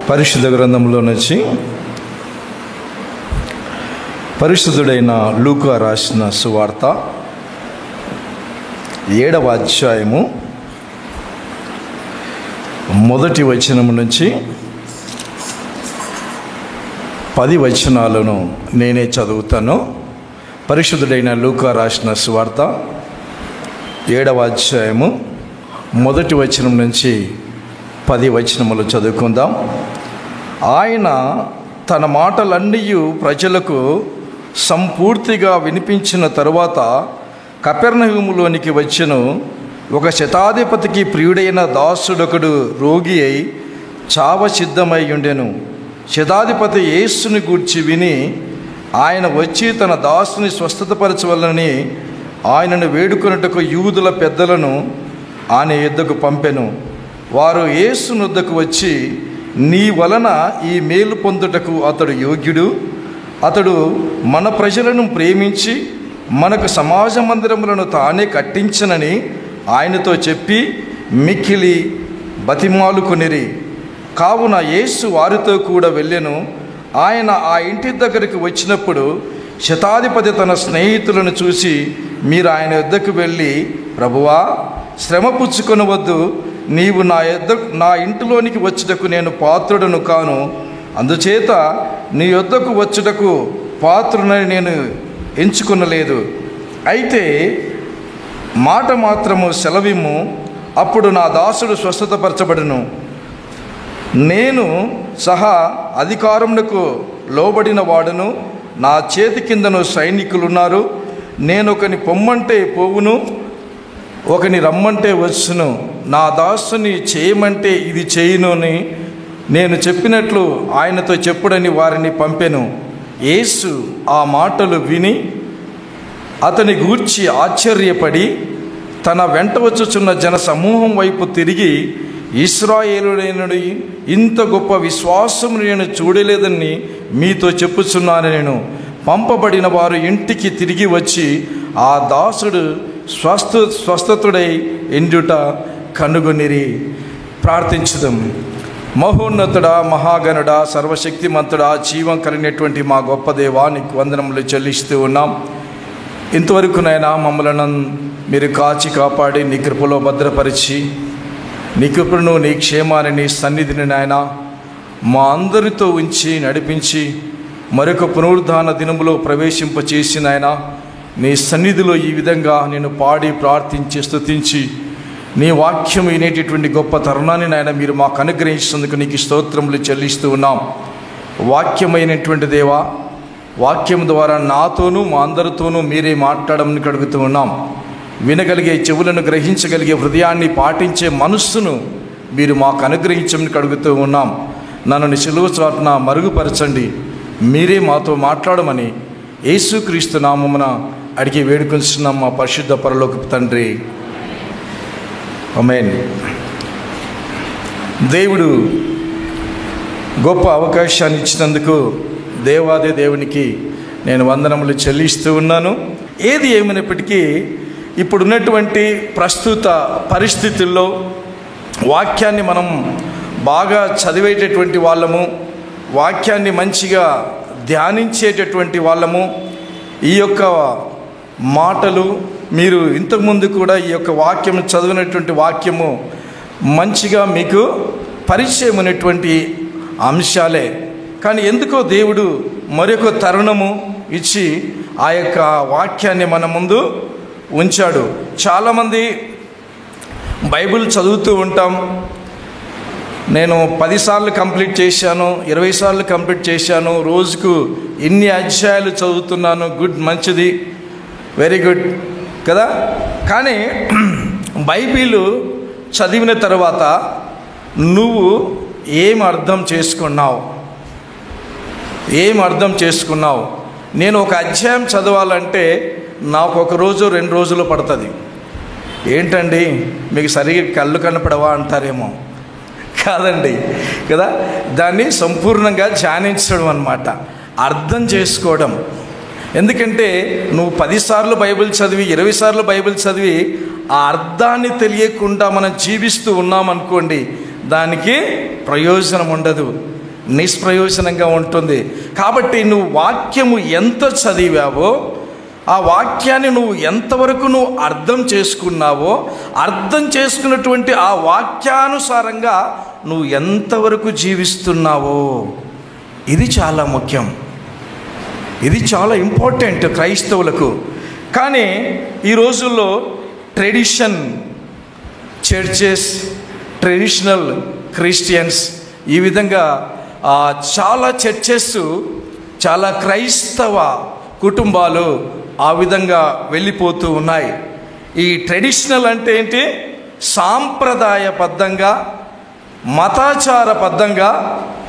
పరిశుద్ధ గ్రంథంలో నుంచి పరిశుద్ధుడైన లూకా రాసిన సువార్త 7వ అధ్యాయము 1వ వచనం నుంచి 10 వచనాలను నేనే చదువుతాను. పరిశుద్ధుడైన లూకా రాసిన సువార్త 7వ అధ్యాయము 1వ వచనం నుంచి 10 వచనములు చదువుకుందాం. ఆయన తన మాటలన్నీ ప్రజలకు సంపూర్తిగా వినిపించిన తరువాత కపెర్నహూములోనికి వచ్చెను. ఒక శతాధిపతికి ప్రియుడైన దాసుడొకడు రోగి అయి చావ సిద్ధమై ఉండెను. శతాధిపతి యేసుని గూర్చి విని ఆయన వచ్చి తన దాసుని స్వస్థతపరచవలనని ఆయనను వేడుకొనుటకు యూదుల పెద్దలను ఆయన యొద్దకు పంపెను. వారు యేసు వద్దకు వచ్చి, నీ వలన ఈ మేలు పొందుటకు అతడు యోగ్యుడు, అతడు మన ప్రజలను ప్రేమించి మనకు సమాజ మందిరములను తానే కట్టించనని ఆయనతో చెప్పి మిక్కిలి బతిమాలుకొనిరి. కావున యేసు వారితో కూడా వెళ్ళెను. ఆయన ఆ ఇంటి దగ్గరికి వచ్చినప్పుడు శతాధిపతి తన స్నేహితులను చూసి, మీరు ఆయన యొద్దకు వెళ్ళి, ప్రభువా, శ్రమ పుచ్చుకొనవద్దు, నీవు నా ఇంటిలోనికి వచ్చుటకు నేను పాత్రుడను కాను, అందుచేత నీ యొద్దకు వచ్చుటకు పాత్రుడని నేను ఎంచుకొనలేదు. అయితే మాట మాత్రము సెలవిమ్ము, అప్పుడు నా దాసుడు స్వస్థతపరచబడును. నేను సహా అధికారమునకు లోబడిన వాడును, నా చేతి కిందను సైనికులున్నారు. నేను ఒకని పొమ్మంటే పోవును, ఒకని రమ్మంటే వచ్చును, నా దాసుని చేయమంటే ఇది చేయును అని నేను చెప్పినట్లు ఆయనతో చెప్పుడని వారిని పంపెను. యేసు ఆ మాటలు విని అతని గూర్చి ఆశ్చర్యపడి తన వెంట వచ్చుచున్న జన సమూహం వైపు తిరిగి, ఇశ్రాయేలుడైనడి ఇంత గొప్ప విశ్వాసం నేను చూడలేదని మీతో చెప్పుచున్నాను. నేను పంపబడిన వారు ఇంటికి తిరిగి వచ్చి ఆ దాసుడు స్వస్థతుడై ఎండుట కనుగొనిరి. ప్రార్థించుదాం. మహోన్నతుడా, మహాగణుడా, సర్వశక్తిమంతుడా, జీవం కలిగినటువంటి మా గొప్ప దేవా, నీకు వందనములు చెల్లిస్తూ ఉన్నాం. ఇంతవరకు నైనా మమ్మలను మీరు కాచి కాపాడి నీ కృపలో భద్రపరిచి నీ కృపను, నీ క్షేమాన్ని, నీ సన్నిధిని నాయన మా అందరితో ఉంచి నడిపించి మరొక పునరుద్ధాన దినములో ప్రవేశింపచేసి నాయన నీ సన్నిధిలో ఈ విధంగా నేను పాడి ప్రార్థించి స్తుతించి నీ వాక్యం వినేటటువంటి గొప్ప తరుణాన్ని నాయన మీరు మాకు అనుగ్రహించినందుకు నీకు స్తోత్రములు చెల్లిస్తూ ఉన్నాం. వాక్యమైనటువంటి దేవా, వాక్యం ద్వారా నాతోనూ మా అందరితోనూ మీరే మాట్లాడమని అడుగుతూ ఉన్నాం. వినగలిగే చెవులను, గ్రహించగలిగే హృదయాన్ని, పాటించే మనస్సును మీరు మాకు అనుగ్రహించమని అడుగుతూ ఉన్నాం. నన్ను సిలువ చాటున మరుగుపరచండి, మీరే మాతో మాట్లాడమని యేసుక్రీస్తు నామమున అడిగి వేడుకొంచున్నాం మా పరిశుద్ధ పరలోకపు తండ్రి, ఆమేన్. దేవుడు గొప్ప అవకాశాన్ని ఇచ్చినందుకు దేవాది దేవునికి నేను వందనములు చెల్లిస్తూ ఉన్నాను. ఏది ఏమైనప్పటికీ ఇప్పుడున్నటువంటి ప్రస్తుత పరిస్థితుల్లో వాక్యాన్ని మనం బాగా చదివేటటువంటి వాళ్ళము, వాక్యాన్ని మంచిగా ధ్యానించేటటువంటి వాళ్ళము, ఈ యొక్క మాటలు మీరు ఇంతకుముందు కూడా ఈ యొక్క వాక్యము చదివినటువంటి వాక్యము మంచిగా మీకు పరిచయం ఉన్నటువంటి అంశాలే. కానీ ఎందుకో దేవుడు మరొక తరుణము ఇచ్చి ఆ యొక్క వాక్యాన్ని మన ముందు ఉంచాడు. చాలామంది బైబిల్ చదువుతూ ఉంటాం. నేను 10 సార్లు కంప్లీట్ చేశాను, 20 సార్లు కంప్లీట్ చేశాను, రోజుకు ఇన్ని అధ్యాయాలు చదువుతున్నాను. గుడ్, మంచిది, వెరీ గుడ్ కదా. కానీ బైబిల్ చదివిన తర్వాత నువ్వు ఏం అర్థం చేసుకున్నావు? నేను ఒక అధ్యాయం చదవాలంటే నాకు 1 రోజు 2 రోజులు పడుతుంది. ఏంటండి మీకు సరిగ్గా కళ్ళు కనపడవా అంటారేమో. కాదండి కదా, దాన్ని సంపూర్ణంగా ధ్యానించడం అన్నమాట, అర్థం చేసుకోవడం. ఎందుకంటే నువ్వు 10 సార్లు బైబిల్ చదివి 20 సార్లు బైబిల్ చదివి ఆ అర్థాన్ని తెలియకుండా మనం జీవిస్తూ ఉన్నామనుకోండి, దానికి ప్రయోజనం ఉండదు, నిష్ప్రయోజనంగా ఉంటుంది. కాబట్టి నువ్వు వాక్యము ఎంత చదివావో, ఆ వాక్యాన్ని నువ్వు ఎంతవరకు నువ్వు అర్థం చేసుకున్నావో, అర్థం చేసుకున్నటువంటి ఆ వాక్యానుసారంగా నువ్వు ఎంతవరకు జీవిస్తున్నావో, ఇది చాలా ముఖ్యం. ఇది చాలా ఇంపార్టెంట్ క్రైస్తవులకు. కానీ ఈ రోజుల్లో ట్రెడిషన్ చర్చెస్, ట్రెడిషనల్ క్రిస్టియన్స్, ఈ విధంగా చాలా చర్చెస్, చాలా క్రైస్తవ కుటుంబాలు ఆ విధంగా వెళ్ళిపోతూ ఉన్నాయి. ఈ ట్రెడిషనల్ అంటే ఏంటి? సాంప్రదాయబద్ధంగా, మతాచారబద్ధంగా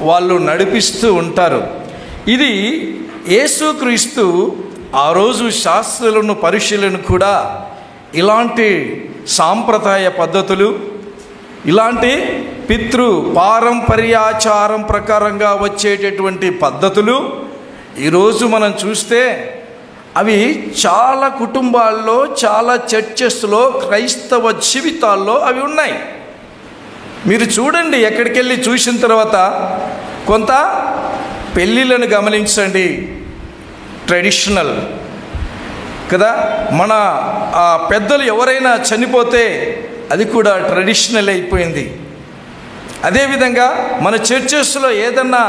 వాళ్ళు నడిపిస్తూ ఉంటారు. ఇది యేసుక్రీస్తు ఆ రోజు శాస్త్రులను, పరిశీలను కూడా ఇలాంటి సాంప్రదాయ పద్ధతులు, ఇలాంటి పారంపర్యాచారం ప్రకారంగా వచ్చేటటువంటి పద్ధతులు ఈరోజు మనం చూస్తే అవి చాలా కుటుంబాల్లో, చాలా చర్చెస్లో, క్రైస్తవ జీవితాల్లో అవి ఉన్నాయి. మీరు చూడండి, ఎక్కడికి వెళ్ళి చూసిన తర్వాత కొంత పెళ్ళిళ్ళను గమనించండి, ట్రెడిషనల్ కదా. మన పెద్దలు ఎవరైనా చనిపోతే అది కూడా ట్రెడిషనల్ అయిపోయింది. అదేవిధంగా మన చర్చెస్లో ఏదన్నా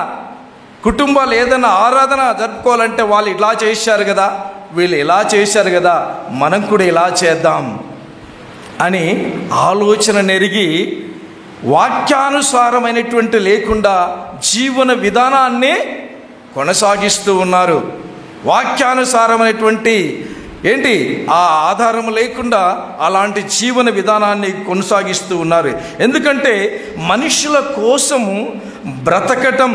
కుటుంబాలు ఏదైనా ఆరాధన జరుపుకోవాలంటే వాళ్ళు ఇలా చేశారు కదా, వీళ్ళు ఇలా చేశారు కదా, మనం కూడా ఇలా చేద్దాం అని ఆలోచన నెరిగి వాక్యానుసారమైనటువంటి లేకుండా జీవన విధానాన్ని కొనసాగిస్తూ ఉన్నారు. వాక్యానుసారమైనటువంటి ఏంటి ఆ ఆధారం లేకుండా అలాంటి జీవన విధానాన్ని కొనసాగిస్తూ ఉన్నారు. ఎందుకంటే మనుషుల కోసము బ్రతకటం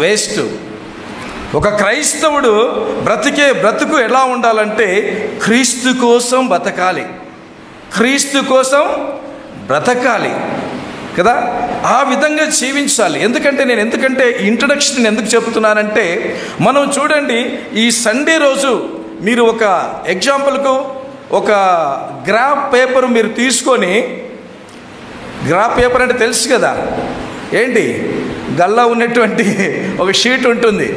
వేస్ట్. ఒక క్రైస్తవుడు బ్రతుకు ఎలా ఉండాలంటే క్రీస్తు కోసం బ్రతకాలి, క్రీస్తు కోసం బ్రతకాలి కదా, ఆ విధంగా జీవించాలి. ఎందుకంటే ఇంట్రడక్షన్ ఎందుకు చెప్తున్నానంటే, మనం చూడండి, ఈ సండే రోజు మీరు ఒక ఎగ్జాంపుల్కు ఒక గ్రాఫ్ పేపర్ మీరు తీసుకొని, గ్రాఫ్ పేపర్ అంటే తెలుసు కదా, ఏంటి గల్లా ఉన్నటువంటి ఒక షీట్ ఉంటుంది,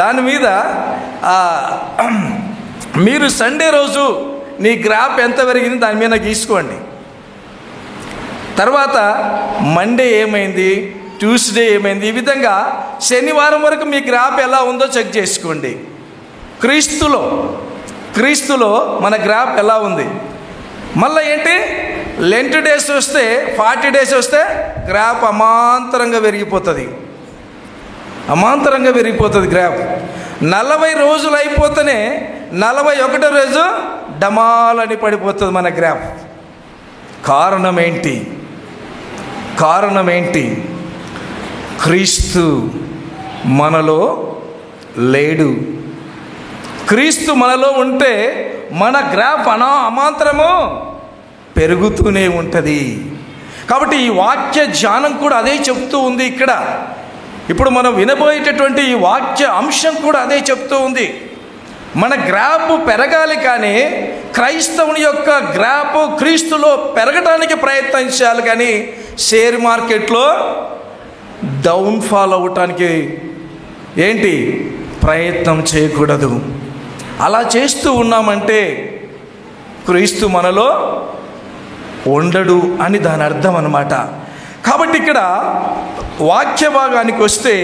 దాని మీద మీరు సండే రోజు నీ గ్రాఫ్ ఎంత పెరిగింది దాని మీద గీసుకోండి. తర్వాత మండే ఏమైంది, ట్యూస్డే ఏమైంది, ఈ విధంగా శనివారం వరకు మీ గ్రాఫ్ ఎలా ఉందో చెక్ చేసుకోండి. క్రీస్తులో మన గ్రాఫ్ ఎలా ఉంది. మళ్ళీ ఏంటి, లెంట్ డేస్ వస్తే, 40 డేస్ వస్తే గ్రాఫ్ అమాంతరంగా పెరిగిపోతుంది గ్రాఫ్. 40 రోజులు అయిపోతేనే 41వ రోజు డమాలని పడిపోతుంది మన గ్రాఫ్. కారణం ఏంటి? క్రీస్తు మనలో లేడు. క్రీస్తు మనలో ఉంటే మన గ్రాఫ్ అమాంతరము పెరుగుతూనే ఉంటుంది. కాబట్టి ఈ వాక్య ధ్యానం కూడా అదే చెప్తూ ఉంది. ఇప్పుడు మనం వినబోయేటటువంటి ఈ వాక్య అంశం కూడా అదే చెప్తూ ఉంది. మన గ్రాఫ్ పెరగాలి, కానీ క్రైస్తవుని యొక్క గ్రాఫ్ క్రీస్తులో పెరగడానికి ప్రయత్నించాలి, కానీ షేర్ మార్కెట్లో డౌన్ఫాల్ అవ్వటానికి ఏంటి ప్రయత్నం చేయకూడదు. అలా చేస్తూ ఉన్నామంటే క్రీస్తు మనలో ఉండడు అని దాని అర్థం అన్నమాట. కాబట్టి ఇక్కడ వాక్య భాగానికి వస్తే,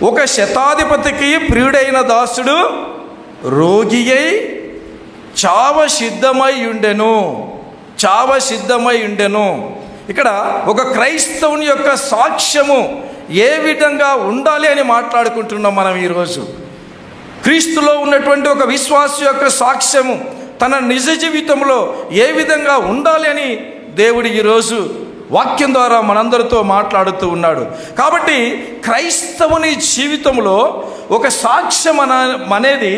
ఒక శతాధిపతికి ప్రియుడైన దాసుడు రోగి అయి చావ సిద్ధమై ఉండెను. ఇక్కడ ఒక క్రైస్తవుని యొక్క సాక్ష్యము ఏ విధంగా ఉండాలి అని మాట్లాడుకుంటున్నాం మనం ఈరోజు. క్రీస్తులో ఉన్నటువంటి ఒక విశ్వాస యొక్క సాక్ష్యము తన నిజ జీవితంలో ఏ విధంగా ఉండాలి అని దేవుడు ఈరోజు వాక్యం ద్వారా మనందరితో మాట్లాడుతూ ఉన్నాడు. కాబట్టి క్రైస్తవుని జీవితంలో ఒక సాక్ష్యం అనేది,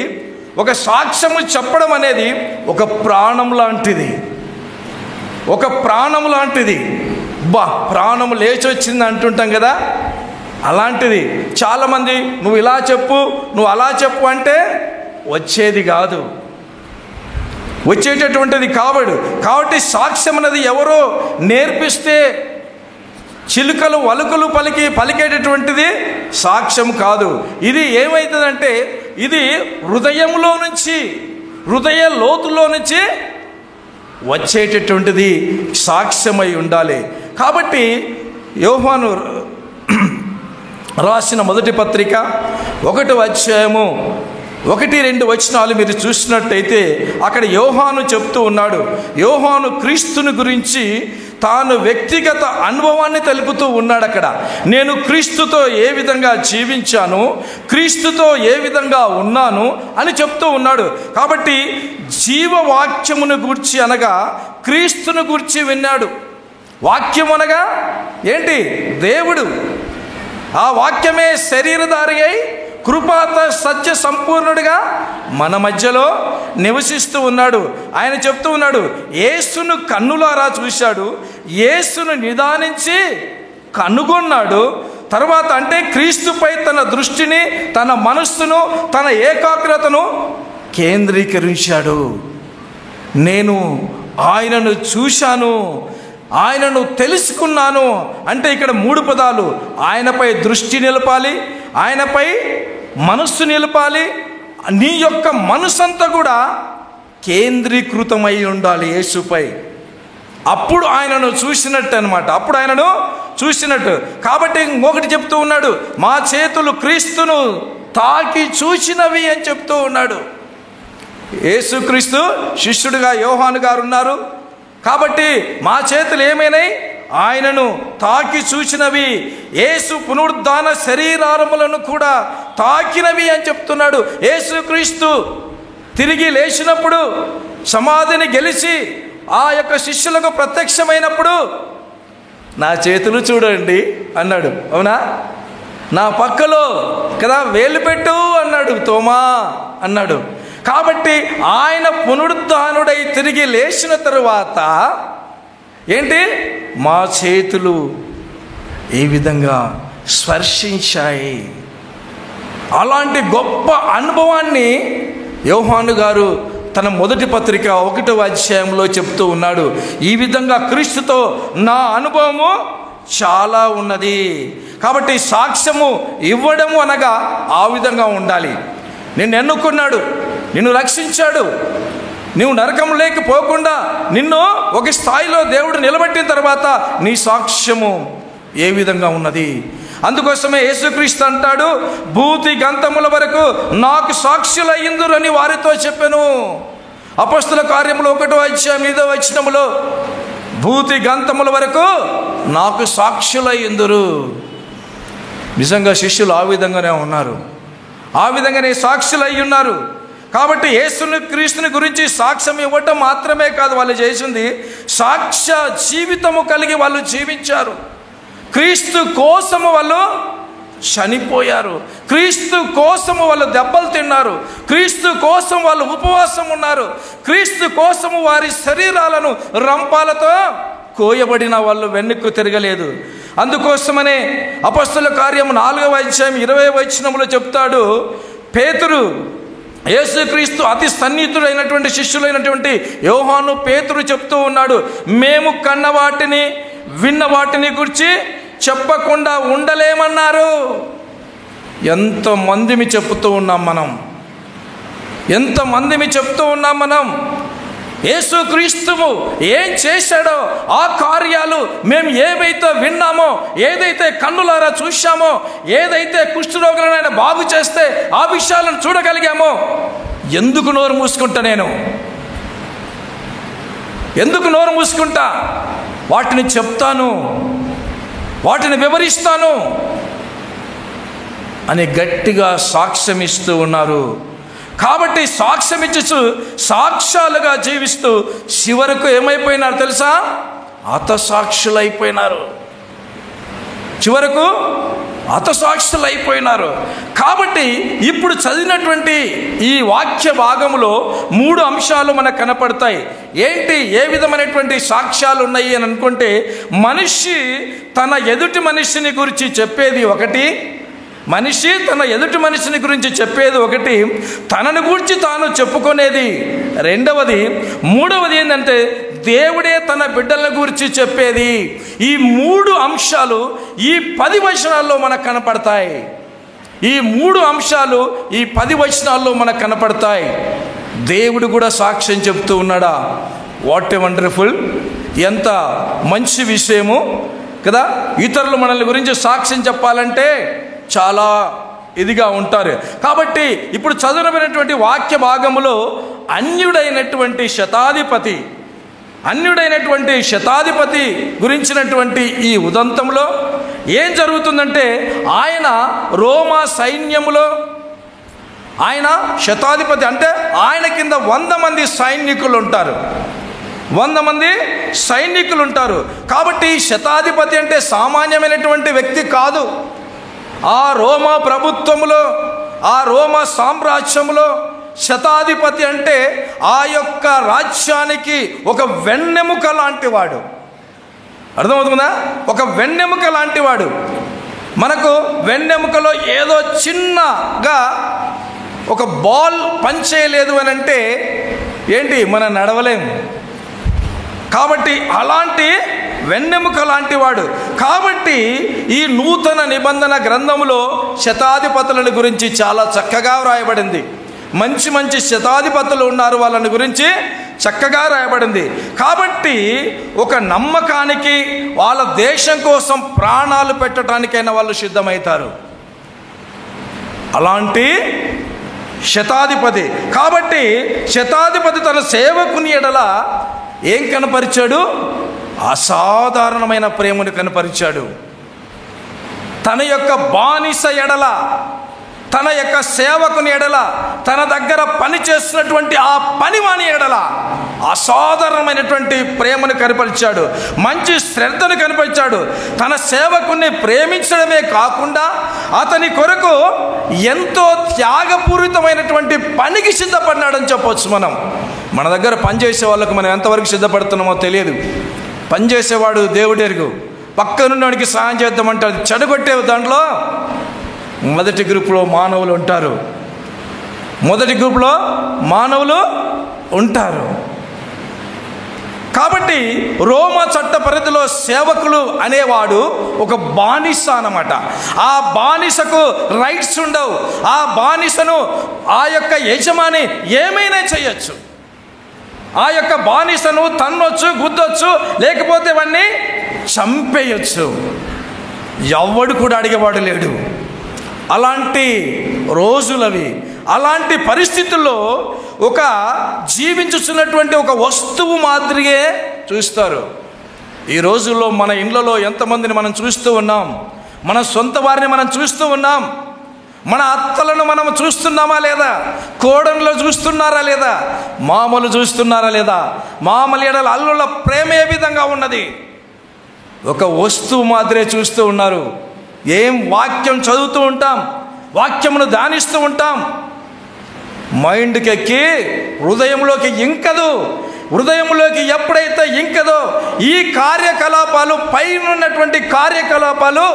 ఒక సాక్ష్యము చెప్పడం అనేది ఒక ప్రాణం లాంటిది. ప్రాణము లేచి వచ్చింది అంటుంటాం కదా, అలాంటిది. చాలామంది నువ్వు ఇలా చెప్పు, నువ్వు అలా చెప్పు అంటే వచ్చేటటువంటిది కాబట్టి సాక్ష్యం అనేది ఎవరో నేర్పిస్తే చిలుకలు వలుకలు పలికేటటువంటిది సాక్ష్యం కాదు. ఇది ఏమవుతుందంటే ఇది హృదయంలో నుంచి, హృదయ లోతులో నుంచి వచ్చేటటువంటిది సాక్ష్యమై ఉండాలి. కాబట్టి యోహాను రాసిన మొదటి పత్రిక 1వ అధ్యాయము 1-2 వచనాలు మీరు చూసినట్టయితే అక్కడ యోహాను చెప్తూ ఉన్నాడు. యోహాను క్రీస్తుని గురించి తాను వ్యక్తిగత అనుభవాన్ని తెలుపుతూ ఉన్నాడు. అక్కడ నేను క్రీస్తుతో ఏ విధంగా జీవించాను, క్రీస్తుతో ఏ విధంగా ఉన్నాను అని చెప్తూ ఉన్నాడు. కాబట్టి జీవవాక్యమును గూర్చి అనగా క్రీస్తును గూర్చి విన్నాడు. వాక్యం అనగా ఏంటి? దేవుడు. ఆ వాక్యమే శరీరధారి అయి కృపాత సత్య సంపూర్ణుడిగా మన మధ్యలో నివసిస్తూ ఉన్నాడు. ఆయన చెప్తూ ఉన్నాడు, యేసును కన్నులారా చూశాడు, యేసును నిదానించి కనుగొన్నాడు. తర్వాత అంటే క్రీస్తుపై తన దృష్టిని, తన మనస్సును, తన ఏకాగ్రతను కేంద్రీకరించాడు. నేను ఆయనను చూశాను, ఆయనను తెలుసుకున్నాను అంటే ఇక్కడ 3 పదాలు. ఆయనపై దృష్టి నిలపాలి, ఆయనపై మనస్సు నిలపాలి, నీ యొక్క మనసంతా కూడా కేంద్రీకృతమై ఉండాలి యేసుపై. అప్పుడు ఆయనను చూసినట్టు అన్నమాట, అప్పుడు ఆయనను చూసినట్టు. కాబట్టి ఇంకొకటి చెప్తూ ఉన్నాడు, మా చేతులు క్రీస్తును తాకి చూసినవి అని చెప్తూ ఉన్నాడు. యేసుక్రీస్తు శిష్యుడిగా యోహాను గారు ఉన్నారు కాబట్టి మా చేతులు ఏమైనాయి? ఆయనను తాకి చూచినవి, యేసు పునరుద్ధాన శరీరారములను కూడా తాకినవి అని చెప్తున్నాడు. యేసుక్రీస్తు తిరిగి లేచినప్పుడు, సమాధిని గెలిచి ఆ యొక్క శిష్యులకు ప్రత్యక్షమైనప్పుడు నా చేతులు చూడండి అన్నాడు. అవునా? నా పక్కలో కదా వేలు పెట్టు అన్నాడు, తోమా అన్నాడు. కాబట్టి ఆయన పునరుద్ధానుడై తిరిగి లేచిన తరువాత ఏంటి? మా చేతులు ఏ విధంగా స్పర్శించాయి. అలాంటి గొప్ప అనుభవాన్ని యోహాను గారు తన మొదటి పత్రిక 1వ అధ్యాయంలో చెప్తూ ఉన్నాడు. ఈ విధంగా క్రీస్తుతో నా అనుభవము చాలా ఉన్నది. కాబట్టి సాక్ష్యము ఇవ్వడము అనగా ఆ విధంగా ఉండాలి. నిన్ను ఎన్నుకున్నాడు, నిన్ను రక్షించాడు, నువ్వు నరకం లేకపోకుండా నిన్ను ఒక స్థాయిలో దేవుడు నిలబెట్టిన తర్వాత నీ సాక్ష్యము ఏ విధంగా ఉన్నది. అందుకోసమే యేసుక్రీస్తు అంటాడు, భూతి గంతముల వరకు నాకు సాక్షులయ్యిందురని వారితో చెప్పెను. అపొస్తలుల కార్యములు 1వ అధ్యాయం 5వ వచనములో భూతి గంతముల వరకు నాకు సాక్షులయ్యిందురు. నిజంగా శిష్యులు ఆ విధంగానే ఉన్నారు, ఆ విధంగానే సాక్షులు అయి ఉన్నారు. కాబట్టి యేసుని క్రీస్తుని గురించి సాక్ష్యం ఇవ్వటం మాత్రమే కాదు వాళ్ళు చేసింది, సాక్ష్య జీవితము కలిగి వాళ్ళు జీవించారు. క్రీస్తు కోసము వాళ్ళు చనిపోయారు, క్రీస్తు కోసము వాళ్ళు దెబ్బలు తిన్నారు, క్రీస్తు కోసం వాళ్ళు ఉపవాసం ఉన్నారు, క్రీస్తు కోసము వారి శరీరాలను రంపాలతో కోయబడిన వాళ్ళు వెనక్కు తిరగలేదు. అందుకోసమనే అపొస్తలుల కార్యం 4వ అధ్యాయం 20వ వచనములో చెప్తాడు, పేతురు యేసుక్రీస్తు అతి సన్నిహితుడైనటువంటి శిష్యులైనటువంటి యోహాను పేతురు చెప్తూ ఉన్నాడు, మేము కన్న వాటిని విన్న వాటిని గురించి చెప్పకుండా ఉండలేమన్నారు. ఎంతమందిమి చెప్తూ ఉన్నాం మనం, ఎంతమందిమి చెప్తూ ఉన్నాం మనం. యేసుక్రీస్తువు ఏం చేశాడో ఆ కార్యాలు మేము ఏవైతే విన్నామో, ఏదైతే కన్నులారా చూశామో, ఏదైతే కుష్ఠరోగులను ఆయన బాగు చేస్తే ఆ విషయాలను చూడగలిగామో, ఎందుకు నోరు మూసుకుంటా? నేను ఎందుకు నోరు మూసుకుంటా? వాటిని చెప్తాను, వాటిని వివరిస్తాను అని గట్టిగా సాక్ష్యం ఇస్తూ ఉన్నారు. కాబట్టి సాక్ష్యం ఇచ్చు సాక్ష్యాలుగా జీవిస్తూ చివరకు ఏమైపోయినారు తెలుసా? హతసాక్షులు అయిపోయినారు. చివరకు హతసాక్షులు అయిపోయినారు. కాబట్టి ఇప్పుడు చదివినటువంటి ఈ వాక్య భాగంలో 3 అంశాలు మనకు కనపడతాయి. ఏంటి? ఏ విధమైనటువంటి సాక్ష్యాలు ఉన్నాయి అని అనుకుంటే, మనిషి తన ఎదుటి మనిషిని గురించి చెప్పేది ఒకటి, మనిషి తన ఎదుటి మనిషిని గురించి చెప్పేది ఒకటి, తనను గురించి తాను చెప్పుకునేది రెండవది, మూడవది ఏంటంటే దేవుడే తన బిడ్డల గురించి చెప్పేది. ఈ 3 అంశాలు ఈ 10 వచనాల్లో మనకు కనపడతాయి. ఈ 3 అంశాలు ఈ 10 వచనాల్లో మనకు కనపడతాయి. దేవుడు కూడా సాక్ష్యం చెప్తూ ఉన్నాడా? What a wonderful! ఎంత మంచి విషయము కదా. ఇతరులు మనల్ని గురించి సాక్ష్యం చెప్పాలంటే చాలా ఇదిగా ఉంటారు. కాబట్టి ఇప్పుడు చదువునటువంటి వాక్య భాగములో అన్యుడైనటువంటి శతాధిపతి గురించినటువంటి ఈ ఉదంతంలో ఏం జరుగుతుందంటే, ఆయన రోమా సైన్యములో ఆయన శతాధిపతి, అంటే ఆయన కింద 100 మంది సైనికులు ఉంటారు. 100 మంది సైనికులు ఉంటారు. కాబట్టి శతాధిపతి అంటే సామాన్యమైనటువంటి వ్యక్తి కాదు. ఆ రోమా ప్రభుత్వములో, ఆ రోమా సామ్రాజ్యంలో శతాధిపతి అంటే ఆ యొక్క రాజ్యానికి ఒక వెన్నెముక లాంటి వాడు. అర్థమవుతుందా? ఒక వెన్నెముక లాంటి వాడు. మనకు వెన్నెముకలో ఏదో చిన్నగా ఒక బాల్ పనిచేయలేదు అని అంటే ఏంటి, మనం నడవలేము. కాబట్టి అలాంటి వెన్నెముక లాంటి వాడు. కాబట్టి ఈ నూతన నిబంధన గ్రంథములో శతాధిపతులను గురించి చాలా చక్కగా వ్రాయబడింది. మంచి మంచి శతాధిపతులు ఉన్నారు, వాళ్ళని గురించి చక్కగా రాయబడింది. కాబట్టి ఒక నమ్మకానికి, వాళ్ళ దేశం కోసం ప్రాణాలు పెట్టడానికైనా వాళ్ళు సిద్ధమవుతారు. అలాంటి శతాధిపతి. కాబట్టి శతాధిపతి తన సేవకుని ఎడల ఏం కనపరిచాడు? అసాధారణమైన ప్రేమను కనపరిచాడు. తన యొక్క బానిస ఎడల, తన యొక్క సేవకుని ఎడల, తన దగ్గర పని చేస్తున్నటువంటి ఆ పనివాని ఎడల అసాధారణమైనటువంటి ప్రేమను కనపరిచాడు. మంచి శ్రద్ధను కనపరిచాడు. తన సేవకుని ప్రేమించడమే కాకుండా అతని కొరకు ఎంతో త్యాగపూరితమైనటువంటి పనికి సిద్ధపడినాడని చెప్పవచ్చు. మన దగ్గర పనిచేసే వాళ్ళకు మనం ఎంతవరకు సిద్ధపడుతున్నామో తెలియదు. పనిచేసేవాడు దేవుడెరుగు. పక్కనున్నవాడికి సహాయం చేద్దామంటాడు. చెడగొట్టే దాంట్లో మొదటి గ్రూపులో మానవులు ఉంటారు. కాబట్టి రోమా చట్ట పరిధిలో సేవకులు అనేవాడు ఒక బానిస అన్నమాట. ఆ బానిసకు రైట్స్ ఉండవు. ఆ బానిసను ఆ యొక్క యజమాని ఏమైనా చేయొచ్చు. ఆ యొక్క బానిసను తన్నొచ్చు, గుద్దొచ్చు, లేకపోతే వాడిని చంపేయచ్చు. ఎవడు కూడా అడిగేవాడు లేడు. అలాంటి రోజులవి. అలాంటి పరిస్థితుల్లో ఒక జీవించుతున్నటువంటి ఒక వస్తువు మాదిరిగే చూస్తారు. ఈ రోజుల్లో మన ఇళ్లలో ఎంతమందిని మనం చూస్తూ ఉన్నాం. మన సొంత వారిని మనం చూస్తూ ఉన్నాం. మన అత్తలను మనం చూస్తున్నామా లేదా? కోడన్లో చూస్తున్నారా లేదా? మామలు చూస్తున్నారా లేదా? మామలు ఎడల అల్లుల ప్రేమ ఏ విధంగా ఉన్నది? ఒక వస్తువు మాదిరే చూస్తూ ఉన్నారు. ఏం వాక్యం చదువుతూ ఉంటాం, వాక్యమును ధ్యానిస్తూ ఉంటాం, మైండ్కి ఎక్కి హృదయంలోకి ఇంకదు. హృదయంలోకి ఎప్పుడైతే ఇంకదో ఈ కార్యకలాపాలు, పైన ఉన్నటువంటి కార్యకలాపాలు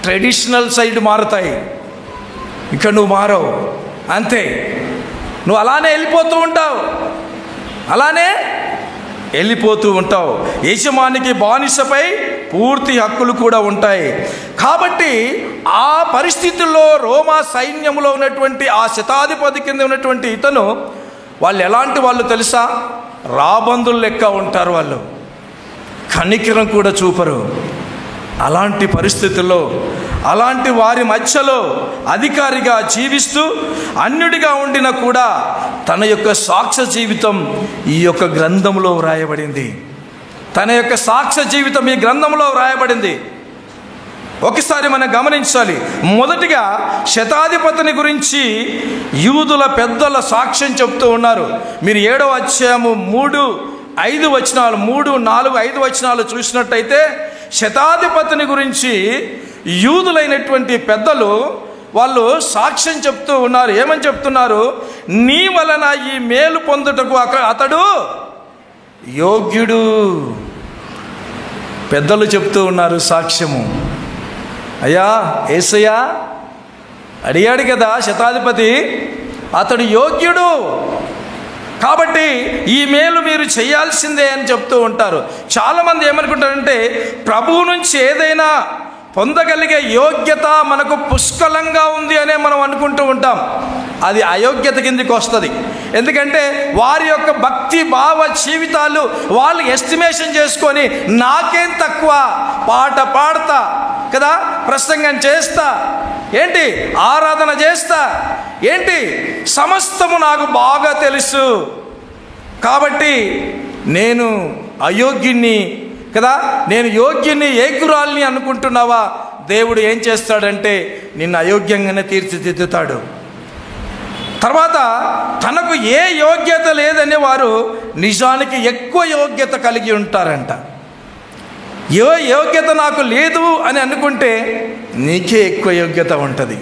ట్రెడిషనల్ సైడ్ మారుతాయి. ఇక్కడ నువ్వు మారవు, అంతే. నువ్వు అలానే వెళ్ళిపోతూ ఉంటావు. యజమానికి బానిసపై పూర్తి హక్కులు కూడా ఉంటాయి. కాబట్టి ఆ పరిస్థితుల్లో రోమా సైన్యంలో ఉన్నటువంటి ఆ శతాధిపతి కింద ఉన్నటువంటి ఇతను, వాళ్ళు ఎలాంటి వాళ్ళు తెలుసా? రాబందులు లెక్క ఉంటారు. వాళ్ళు కనికరం కూడా చూపరు. అలాంటి పరిస్థితుల్లో, అలాంటి వారి మధ్యలో అధికారిగా జీవిస్తూ అన్యుడిగా ఉండినా కూడా తన యొక్క సాక్ష్య జీవితం ఈ యొక్క గ్రంథంలో వ్రాయబడింది. తన యొక్క సాక్ష్య జీవితం ఈ గ్రంథంలో వ్రాయబడింది. ఒకసారి మనం గమనించాలి. మొదటిగా శతాధిపతిని గురించి యూదుల పెద్దల సాక్ష్యం చెప్తూ ఉన్నారు. మీరు 7వ అధ్యాయము 3, 5 వచనాలు, 3, 4, 5 వచనాలు చూసినట్టయితే శతాధిపతిని గురించి యూదులైనటువంటి పెద్దలు వాళ్ళు సాక్ష్యం చెప్తూ ఉన్నారు. ఏమని చెప్తున్నారు? నీ వలన ఈ మేలు పొందుటకు అతడు యోగ్యుడు. పెద్దలు చెప్తూ ఉన్నారు సాక్ష్యము. అయ్యా, యేసయ్యా అడిగాడు కదా శతాధిపతి, అతడు యోగ్యుడు. కాబట్టి ఈ మేలు మీరు చేయాల్సిందే అని చెప్తూ ఉంటారు. చాలామంది ఏమనుకుంటారంటే ప్రభువు నుంచి ఏదైనా పొందగలిగే యోగ్యత మనకు పుష్కలంగా ఉంది అనే మనం అనుకుంటూ ఉంటాం. అది అయోగ్యత కిందికి వస్తుంది. ఎందుకంటే వారి యొక్క భక్తి భావ జీవితాలు వాళ్ళు ఎస్టిమేషన్ చేసుకొని నాకేం తక్కువ, పాట పాడతా కదా, ప్రసంగం చేస్తా ఏంటి, ఆరాధన చేస్తా ఏంటి, సమస్తము నాకు బాగా తెలుసు కాబట్టి నేను అయోగ్యుణ్ణి కదా, నేను యోగ్యుని ఏకురాల్ని అనుకుంటున్నావా? దేవుడు ఏం చేస్తాడంటే నిన్ను అయోగ్యంగానే తీర్చిదిద్దుతాడు. తర్వాత తనకు ఏ యోగ్యత లేదని వారు నిజానికి ఎక్కువ యోగ్యత కలిగి ఉంటారంట. ఏ యోగ్యత నాకు లేదు అని అనుకుంటే నీకే ఎక్కువ యోగ్యత ఉంటుంది.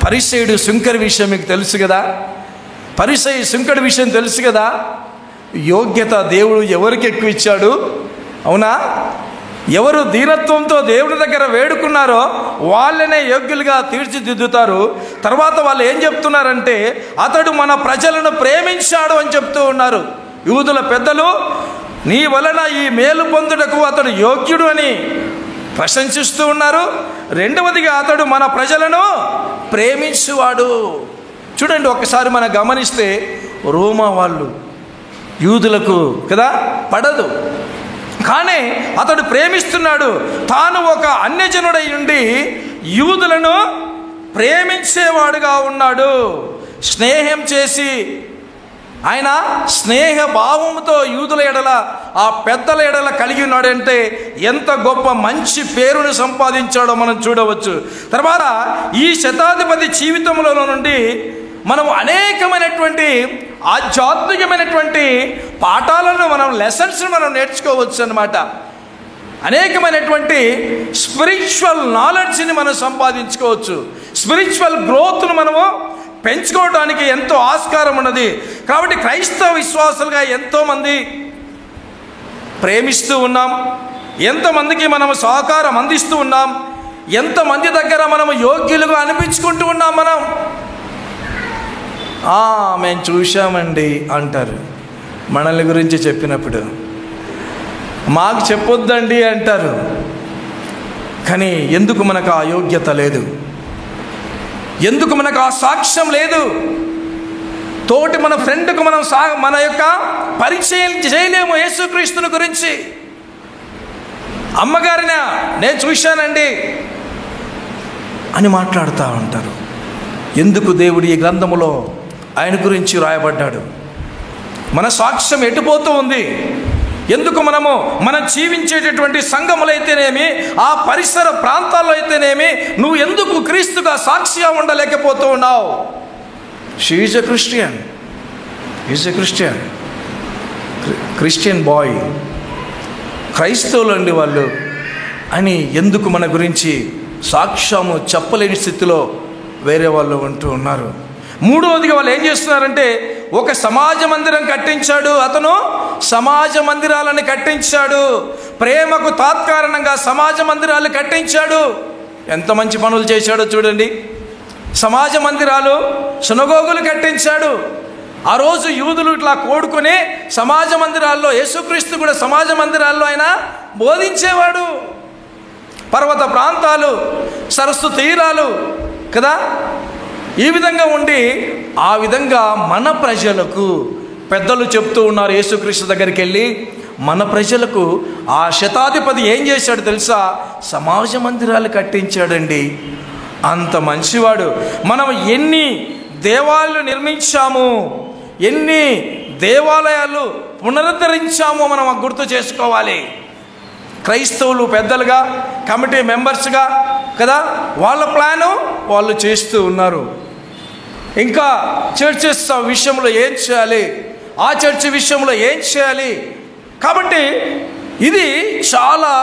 పరిసయ్యుడు సుంకరి విషయం మీకు తెలుసు కదా, పరిసయ్య సుంకరి విషయం తెలుసు కదా. యోగ్యత దేవుడు ఎవరికి ఎక్కువ ఇచ్చాడు? అవునా? ఎవరు దీనత్వంతో దేవుని దగ్గర వేడుకున్నారో వాళ్ళనే యోగ్యులుగా తీర్చిదిద్దుతారు. తర్వాత వాళ్ళు ఏం చెప్తున్నారంటే అతడు మన ప్రజలను ప్రేమించాడు అని చెప్తూ ఉన్నారు. యూదుల పెద్దలు నీ వలన ఈ మేలు పొందుటకు అతడు యోగ్యుడు అని ప్రశంసిస్తూ ఉన్నారు. రెండవదిగా అతడు మన ప్రజలను ప్రేమించువాడు. చూడండి, ఒకసారి మనం గమనిస్తే రోమా వాళ్ళు యూదులకు కదా పడదు, కానీ అతడు ప్రేమిస్తున్నాడు. తాను ఒక అన్యజనుడై ఉండి యూదులను ప్రేమించేవాడుగా ఉన్నాడు. స్నేహం చేసి ఆయన స్నేహ భావంతో యూదుల ఎడల, ఆ పెద్దల ఎడల కలిగి ఉన్నాడంటే ఎంత గొప్ప మంచి పేరును సంపాదించాడో మనం చూడవచ్చు. తర్వాత ఈ శతాధిపతి జీవితంలో నుండి మనం అనేకమైనటువంటి ఆధ్యాత్మికమైనటువంటి పాఠాలను లెసన్స్ మనం నేర్చుకోవచ్చు అన్నమాట. అనేకమైనటువంటి స్పిరిచువల్ నాలెడ్జ్ని మనం సంపాదించుకోవచ్చు. స్పిరిచువల్ గ్రోత్ను మనము పెంచుకోవడానికి ఎంతో ఆస్కారం ఉన్నది. కాబట్టి క్రైస్తవ విశ్వాసులుగా ఎంతోమంది ప్రేమిస్తూ ఉన్నాం, ఎంతమందికి మనము సహకారం అందిస్తూ ఉన్నాం, ఎంతమంది దగ్గర మనము యోగ్యులుగా అనిపించుకుంటూ ఉన్నాం. మేము చూశామండి అంటారు. మనల్ని గురించి చెప్పినప్పుడు మాకు చెప్పొద్దండి అంటారు. కానీ ఎందుకు మనకు ఆ యోగ్యత లేదు? ఎందుకు మనకు ఆ సాక్ష్యం లేదు? తోటి మన ఫ్రెండ్కు మనం మన యొక్క పరిచయం చేయలేము యేసుక్రీస్తుని గురించి. అమ్మగారిన నేను చూశానండి అని మాట్లాడుతూ ఉంటారు. ఎందుకు దేవుడు ఈ గ్రంథములో ఆయన గురించి రాయబడ్డాడు? మన సాక్ష్యం ఎటుపోతూ ఉంది? ఎందుకు మనం జీవించేటటువంటి సంఘములు అయితేనేమి, ఆ పరిసర ప్రాంతాల్లో అయితేనేమి, నువ్వు ఎందుకు క్రీస్తుగా సాక్షిగా ఉండలేకపోతూ ఉన్నావు? She is a Christian, is a Christian, Christian boy, క్రైస్తవులు అండి వాళ్ళు అని ఎందుకు మన గురించి సాక్ష్యము చెప్పలేని స్థితిలో వేరే వాళ్ళు ఉంటూ ఉన్నారు. మూడవదిగా వాళ్ళు ఏం చేస్తున్నారంటే ఒక సమాజ మందిరం కట్టించాడు. అతను సమాజ మందిరాలను కట్టించాడు. ప్రేమకు తాత్కారణంగా సమాజ మందిరాలు కట్టించాడు. ఎంత మంచి పనులు చేశాడో చూడండి. సమాజ మందిరాలు, సినగోగులు కట్టించాడు. ఆ రోజు యూదులు ఇట్లా కోడుకొని సమాజ మందిరాల్లో, యేసుక్రీస్తు కూడా సమాజ మందిరాల్లో ఆయన బోధించేవాడు. పర్వత ప్రాంతాలు, సరస్సు తీరాలు కదా, ఈ విధంగా ఉండి ఆ విధంగా మన ప్రజలకు పెద్దలు చెప్తూ ఉన్నారు. యేసుక్రీస్తు దగ్గరికి వెళ్ళి మన ప్రజలకు ఆ శతాధిపతి ఏం చేశాడు తెలుసా? సమాజ మందిరాలు కట్టించాడండి. అంత మంచివాడు. మనం ఎన్ని దేవాలయాలు నిర్మించాము, ఎన్ని దేవాలయాలు పునరుద్ధరించామో మనం గుర్తు చేసుకోవాలి. క్రైస్తవులు పెద్దలుగా, కమిటీ మెంబర్స్గా కదా, వాళ్ళ ప్లాను వాళ్ళు చేస్తూ ఉన్నారు. ఇంకా చర్చెస్ విషయంలో ఏం చేయాలి, ఆ చర్చి విషయంలో ఏం చేయాలి. కాబట్టి ఇది చాలా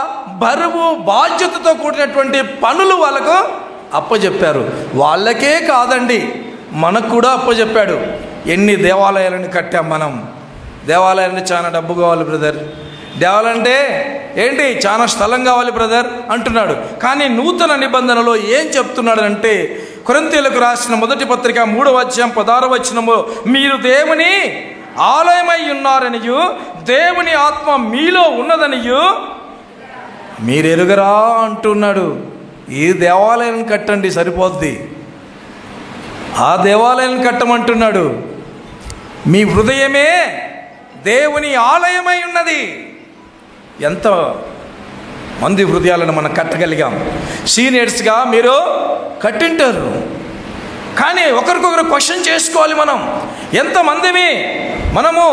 బరువు బాధ్యతతో కూడినటువంటి పనులు వాళ్ళకు అప్పచెప్పారు. వాళ్ళకే కాదండి, మనకు కూడా అప్పచెప్పాడు. ఎన్ని దేవాలయాలను కట్టాం మనం. దేవాలయాన్ని చాలా డబ్బు కావాలి బ్రదర్, దేవాలంటే ఏంటి చాలా స్థలం కావాలి బ్రదర్ అంటున్నాడు. కానీ నూతన నిబంధనలో ఏం చెప్తున్నాడంటే, కొరింథీయులకు రాసిన మొదటి పత్రిక 3వ అధ్యాయం 16వ వచనము, మీరు దేవుని ఆలయమై ఉన్నారనియు దేవుని ఆత్మ మీలో ఉన్నదనియు మీరెరుగరా అంటున్నాడు. ఈ దేవాలయాన్ని కట్టండి సరిపోద్ది, ఆ దేవాలయాన్ని కట్టమంటున్నాడు. మీ హృదయమే దేవుని ఆలయమై ఉన్నది. ఎంత మంది హృదయాలను మనం కట్టగలిగాం. సీనియర్స్గా మీరు కట్టింటారు, కానీ ఒకరికొకరు క్వశ్చన్ చేసుకోవాలి. మనం ఎంతమందిమి, మనము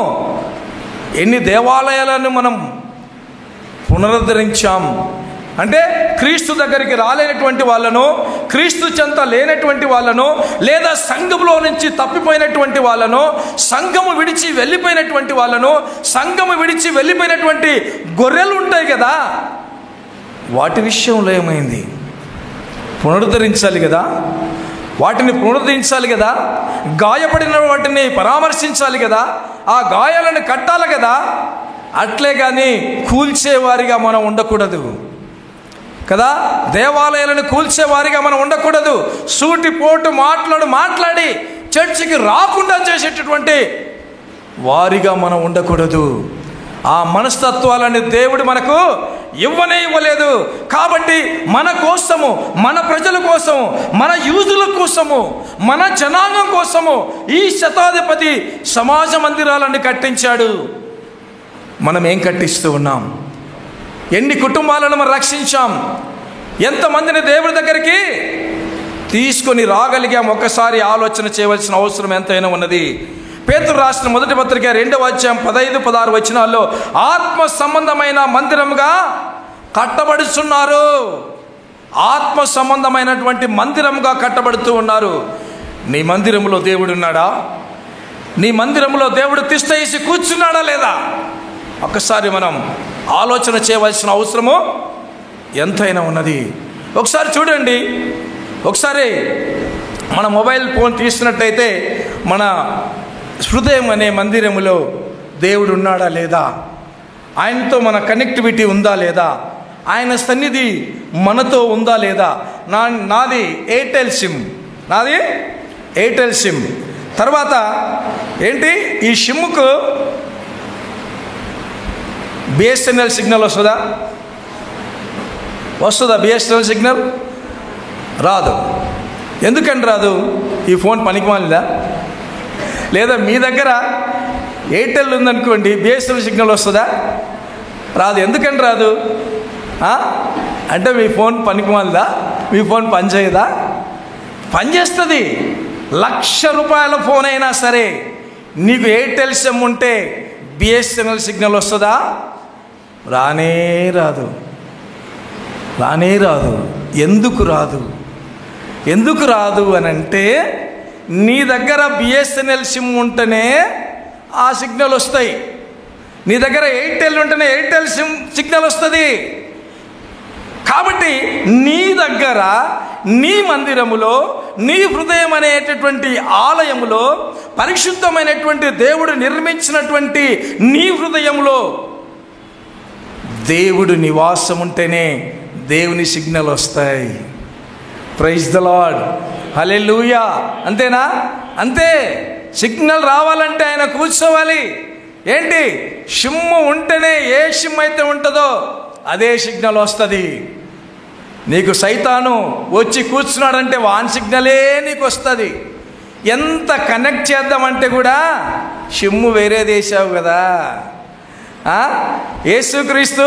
ఎన్ని దేవాలయాలను మనం పునరుద్ధరించాం అంటే క్రీస్తు దగ్గరికి రాలేనటువంటి వాళ్ళను, క్రీస్తు చెంత లేనటువంటి వాళ్ళను, లేదా సంఘములో నుంచి తప్పిపోయినటువంటి వాళ్ళను, సంఘము విడిచి వెళ్ళిపోయినటువంటి వాళ్ళను, సంఘము విడిచి వెళ్ళిపోయినటువంటి గొర్రెలు ఉంటాయి కదా, వాటి విషయంలో ఏమైంది? పునరుద్ధరించాలి కదా, వాటిని పునరుద్ధరించాలి కదా, గాయపడిన వాటిని పరామర్శించాలి కదా, ఆ గాయాలను కట్టాలి కదా. అట్లే కానీ కూల్చేవారిగా మనం ఉండకూడదు కదా, దేవాలయాలను కూల్చేవారిగా మనం ఉండకూడదు. సూటిపోటు మాట్లాడి చర్చికి రాకుండా చేసేటటువంటి వారిగా మనం ఉండకూడదు. ఆ మనస్తత్వాలని దేవుడు మనకు ఇవ్వలేదు. కాబట్టి మన కోసము, మన ప్రజల కోసము, మన యూదుల కోసము, మన జనాంగం కోసము ఈ శతాధిపతి సమాజ మందిరాలను కట్టించాడు. మనం ఏం కట్టిస్తూ ఉన్నాం? ఎన్ని కుటుంబాలను మనం రక్షించాం? ఎంతమందిని దేవుడి దగ్గరికి తీసుకొని రాగలిగాం? ఒక్కసారి ఆలోచన చేయవలసిన అవసరం ఎంతైనా ఉన్నది. పేతురు రాసిన మొదటి పత్రిక 2వ అధ్యాయం 15-16 వచనాల్లో ఆత్మ సంబంధమైన మందిరముగా కట్టబడుతున్నారు. ఆత్మ సంబంధమైనటువంటి మందిరముగా కట్టబడుతూ ఉన్నారు. నీ మందిరంలో దేవుడు ఉన్నాడా? నీ మందిరంలో దేవుడు తిష్టేసి కూర్చున్నాడా లేదా? ఒక్కసారి మనం ఆలోచన చేయవలసిన అవసరము ఎంతైనా ఉన్నది. ఒకసారి చూడండి, ఒకసారి మన మొబైల్ ఫోన్ తీసినట్టయితే మన హృదయం అనే మందిరములో దేవుడు ఉన్నాడా లేదా? ఆయనతో మన కనెక్టివిటీ ఉందా లేదా? ఆయన సన్నిధి మనతో ఉందా లేదా? నాది ఎయిర్టెల్ సిమ్. తర్వాత ఏంటి, ఈ సిమ్కు బిఎస్ఎన్ఎల్ సిగ్నల్ వస్తుందా? బిఎస్ఎన్ఎల్ సిగ్నల్ రాదు. ఎందుకని రాదు? ఈ ఫోన్ పనికిమాలిందా? లేదా మీ దగ్గర ఎయిర్టెల్ ఉందనుకోండి, బిఎస్ఎన్ఎల్ సిగ్నల్ వస్తుందా? రాదు. ఎందుకని రాదు? అంటే మీ ఫోన్ పనికిమాలిదా? మీ ఫోన్ పనిచేయదా? పనిచేస్తుంది. ₹1,00,000 ఫోన్ అయినా సరే నీకు ఎయిర్టెల్ సిమ్ ఉంటే బిఎస్ఎన్ఎల్ సిగ్నల్ వస్తుందా? రానే రాదు. ఎందుకు రాదు అని అంటే, నీ దగ్గర బిఎస్ఎన్ఎల్ సిమ్ ఉంటేనే ఆ సిగ్నల్ వస్తాయి. నీ దగ్గర ఎయిర్టెల్ ఉంటేనే ఎయిర్టెల్ సిగ్నల్ వస్తుంది. కాబట్టి నీ దగ్గర, నీ మందిరములో, నీ హృదయం అనేటటువంటి ఆలయములో, పరిశుద్ధమైనటువంటి దేవుడు నిర్మించినటువంటి నీ హృదయంలో దేవుడు నివాసం ఉంటేనే దేవుని సిగ్నల్ వస్తాయి. ప్రైజ్ ద లార్డ్, హల్లెలూయా. అంతేనా? అంతే. సిగ్నల్ రావాలంటే ఆయన కూర్చోవాలి. ఏంటి, సిమ్ము ఉంటేనే, ఏ సిమ్ అయితే ఉంటుందో అదే సిగ్నల్ వస్తుంది. నీకు సైతాను వచ్చి కూర్చున్నాడంటే వాన్ సిగ్నలే నీకు వస్తుంది. ఎంత కనెక్ట్ చేద్దామంటే కూడా సిమ్ము వేరేది వేసావు కదా. యేసుక్రీస్తు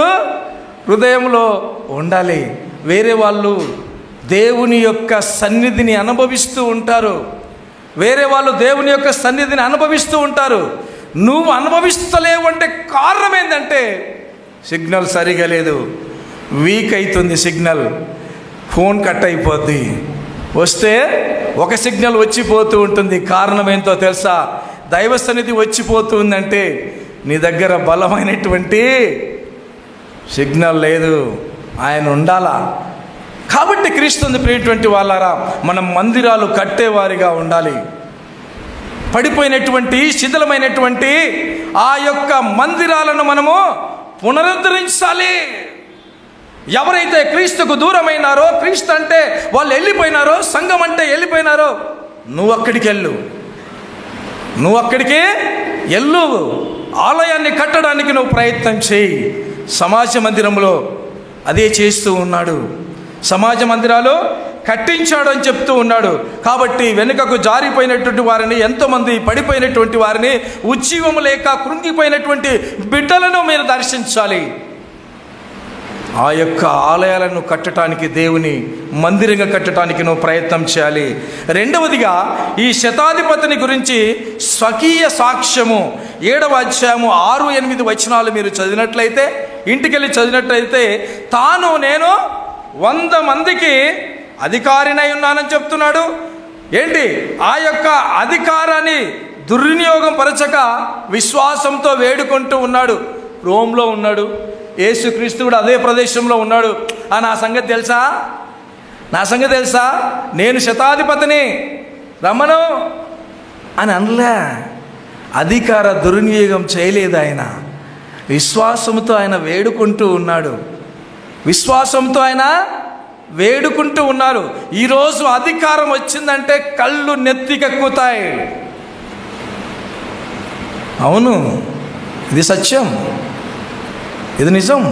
హృదయంలో ఉండాలి. వేరే వాళ్ళు దేవుని యొక్క సన్నిధిని అనుభవిస్తూ ఉంటారు. నువ్వు అనుభవిస్తలేవు అంటే కారణం ఏంటంటే సిగ్నల్ సరిగా లేదు, వీక్ అవుతుంది సిగ్నల్, ఫోన్ కట్ అయిపోద్ది. వస్తే ఒక సిగ్నల్ వచ్చిపోతూ ఉంటుంది. కారణం ఏంటో తెలుసా? దైవ సన్నిధి వచ్చిపోతుందంటే నీ దగ్గర బలమైనటువంటి సిగ్నల్ లేదు, ఆయన ఉండాలా. కాబట్టి క్రీస్తుని ప్రియటువంటి వాళ్ళారా, మనం మందిరాలు కట్టేవారిగా ఉండాలి. పడిపోయినటువంటి, శిథిలమైనటువంటి ఆ యొక్క మందిరాలను మనము పునరుద్ధరించాలి. ఎవరైతే క్రీస్తుకు దూరమైనారో, క్రీస్తు అంటే వాళ్ళు వెళ్ళిపోయినారో, సంఘం అంటే వెళ్ళిపోయినారో, నువ్వు అక్కడికి వెళ్ళు. నువ్వు అక్కడికి ఎల్లు, ఆలయాన్ని కట్టడానికి నువ్వు ప్రయత్నం చేయి. సమాజ మందిరంలో అదే చేస్తూ ఉన్నాడు. సమాజ మందిరాలు కట్టించాడు అని చెప్తూ ఉన్నాడు. కాబట్టి వెనుకకు జారిపోయినటువంటి వారిని, ఎంతోమంది పడిపోయినటువంటి వారిని, ఉజ్జీవము లేక కృంగిపోయినటువంటి బిడ్డలను మీరు దర్శించాలి. ఆ యొక్క ఆలయాలను కట్టడానికి, దేవుని మందిరంగా కట్టడానికి నువ్వు ప్రయత్నం చేయాలి. రెండవదిగా ఈ శతాధిపతిని గురించి స్వకీయ సాక్ష్యము 7వ అధ్యాయము 6-8 వచనాలు మీరు చదివినట్లయితే, ఇంటికెళ్ళి చదివినట్లయితే, నేను 100 మందికి అధికారినై ఉన్నానని చెప్తున్నాడు. ఏంటి? ఆ యొక్క అధికారాన్ని దుర్వినియోగం పరచక విశ్వాసంతో వేడుకుంటూ ఉన్నాడు. రోమ్లో ఉన్నాడు, యేసుక్రీస్తు కూడా అదే ప్రదేశంలో ఉన్నాడు. నా సంగతి తెలుసా, నేను శతాధిపతిని, రమ్మను అని అనలే. అధికార దుర్వినియోగం చేయలేదు. ఆయన విశ్వాసంతో ఆయన వేడుకుంటూ ఉన్నాడు. విశ్వాసంతో ఆయన వేడుకుంటూ ఉన్నారు. ఈరోజు అధికారం వచ్చిందంటే కళ్ళు నెత్తికెక్కుతాయి. అవును, ఇది సత్యం, ఇది నిజం.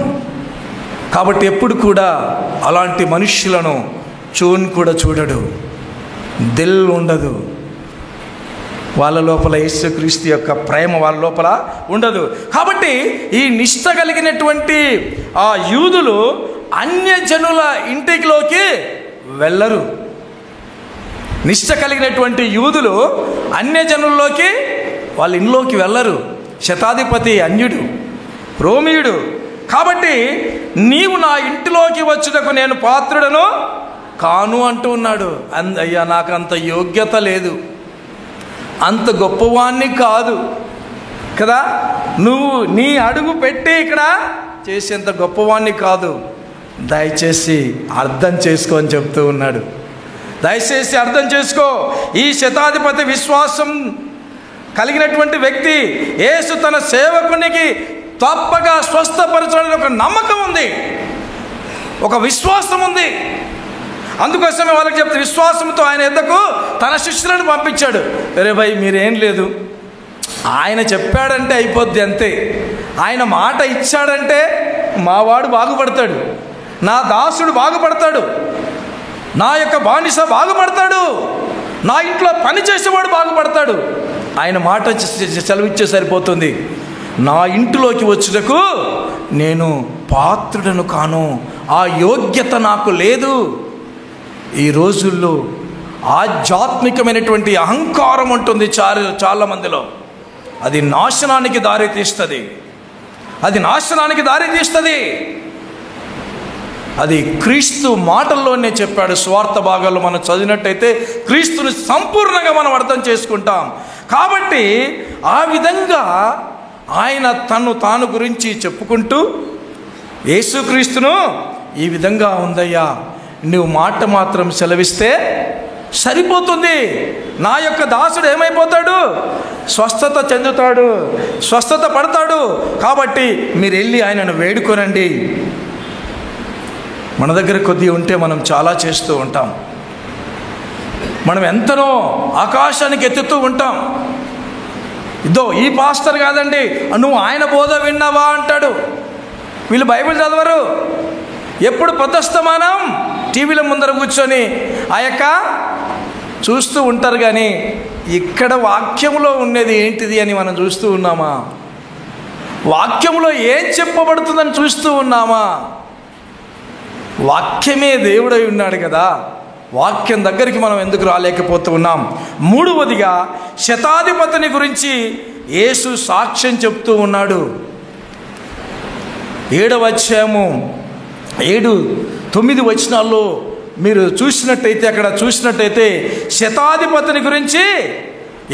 కాబట్టి ఎప్పుడు కూడా అలాంటి మనుష్యులను చూడడు, దిల్ ఉండదు. వాళ్ళ లోపల యేసుక్రీస్తు యొక్క ప్రేమ వాళ్ళ లోపల ఉండదు. కాబట్టి ఈ నిష్ఠ కలిగినటువంటి ఆ యూదులు అన్యజనుల ఇంటిలోకి వెళ్ళరు. నిష్ఠ కలిగినటువంటి యూదులు అన్యజనుల్లోకి వాళ్ళ ఇంట్లోకి వెళ్ళరు. శతాధిపతి అన్యుడు, రోమియుడు. కాబట్టి నీవు నా ఇంటిలోకి వచ్చుటకు నేను పాత్రుడను కాను అంటూ ఉన్నాడు. అయ్యా, నాకు అంత యోగ్యత లేదు, అంత గొప్పవాణ్ణి కాదు కదా, నువ్వు నీ అడుగు పెట్టి ఇక్కడ చేసేంత గొప్పవాణ్ణి కాదు, దయచేసి అర్థం చేసుకో అని చెప్తూ ఉన్నాడు. దయచేసి అర్థం చేసుకో. ఈ శతాధిపతి విశ్వాసం కలిగినటువంటి వ్యక్తి. యేసు తన సేవకునికి తప్పగా స్వస్థపరచాలని ఒక నమ్మకం ఉంది, ఒక విశ్వాసం ఉంది. అందుకోసమే వాళ్ళకి చెప్తే విశ్వాసంతో ఆయన ఎద్దకు తన శిష్యులను పంపించాడు. అరే భయ్, మీరేం లేదు, ఆయన చెప్పాడంటే అయిపోద్ది అంతే. ఆయన మాట ఇచ్చాడంటే మావాడు బాగుపడతాడు, నా దాసుడు బాగుపడతాడు, నా యొక్క బానిస బాగుపడతాడు, నా ఇంట్లో పని చేసేవాడు బాగుపడతాడు. ఆయన మాట సెలవిచ్చే సరిపోతుంది. నా ఇంటిలోకి వచ్చుటకు నేను పాత్రుడను కాను, ఆ యోగ్యత నాకు లేదు. ఈ రోజుల్లో ఆధ్యాత్మికమైనటువంటి అహంకారం ఉంటుంది చాలా మందిలో. అది నాశనానికి దారితీస్తుంది, అది క్రీస్తు మాటల్లోనే చెప్పాడు. స్వార్థ భాగాల్లో మనం చదివినట్టయితే క్రీస్తుని సంపూర్ణంగా మనం అర్థం చేసుకుంటాం. కాబట్టి ఆ విధంగా ఆయన తాను గురించి చెప్పుకుంటూ, యేసుక్రీస్తును ఈ విధంగా ఉందయ్యా, నువ్వు మాట మాత్రం సెలవిస్తే సరిపోతుంది, నా యొక్క దాసుడు ఏమైపోతాడు, స్వస్థత చెందుతాడు, స్వస్థత పడతాడు. కాబట్టి మీరు వెళ్ళి ఆయనను వేడుకోనండి. మన దగ్గర కొద్ది ఉంటే మనం చాలా చేస్తూ ఉంటాం. మనం ఎంతనో ఆకాశానికి ఎత్తుతూ ఉంటాం. ఇదో ఈ పాస్టర్ కాదండి, నువ్వు ఆయన బోధ విన్నావా అంటాడు. వీళ్ళు బైబిల్ చదవరు, ఎప్పుడు ప్రదస్తమానం టీవీల ముందర కూర్చొని ఆ యొక్క చూస్తూ ఉంటారు. కానీ ఇక్కడ వాక్యంలో ఉన్నది ఏంటిది అని మనం చూస్తూ ఉన్నామా? వాక్యంలో ఏం చెప్పబడుతుందని చూస్తూ ఉన్నామా? వాక్యమే దేవుడై ఉన్నాడు కదా, వాక్యం దగ్గరికి మనం ఎందుకు రాలేకపోతూ ఉన్నాం? మూడవదిగా శతాధిపతిని గురించి యేసు సాక్ష్యం చెప్తూ ఉన్నాడు. 7వ అధ్యాయము 7-9 వచనాల్లో మీరు చూసినట్టయితే శతాధిపతిని గురించి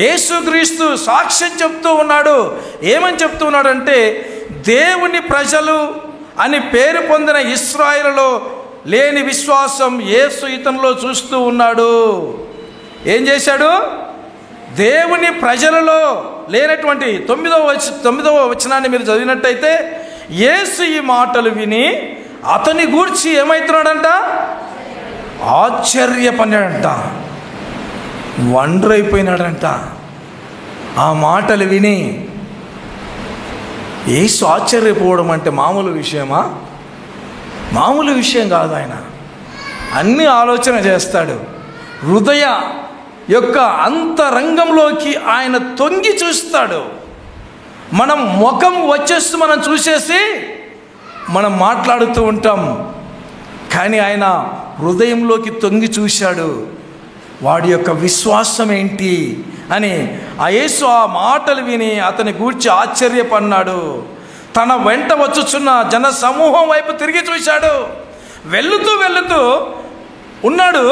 యేసుక్రీస్తు సాక్ష్యం చెప్తూ ఉన్నాడు. ఏమని చెప్తూ ఉన్నాడంటే, దేవుని ప్రజలు అని పేరు పొందిన ఇశ్రాయేలులో లేని విశ్వాసం యేసు ఇతనిలో చూస్తూ ఉన్నాడు. ఏం చేశాడు? దేవుని ప్రజలలో లేనటువంటి 9వ వచనాన్ని మీరు చదివినట్టయితే, యేసు ఈ మాటలు విని అతని గూర్చి ఏమవుతున్నాడంట? ఆశ్చర్యపడినాడంట, వండర్ అయిపోయినాడంట. ఆ మాటలు విని యేసు ఆశ్చర్యపోవడం అంటే మామూలు విషయమా? మామూలు విషయం కాదు. ఆయన అన్ని ఆలోచన చేస్తాడు. హృదయ యొక్క అంతరంగంలోకి ఆయన తొంగి చూస్తాడు. మనం ముఖం వచ్చేస్తూ మనం చూసేసి మనం మాట్లాడుతూ ఉంటాం, కానీ ఆయన హృదయంలోకి తొంగి చూశాడు. వాడి యొక్క విశ్వాసం ఏంటి అని ఆ యేసు ఆ మాటలు విని అతని గూర్చి ఆశ్చర్యపడినాడు. తన వెంట వచ్చుచున్న జన సమూహం వైపు తిరిగి చూశాడు. వెళుతూ ఉన్నాడు.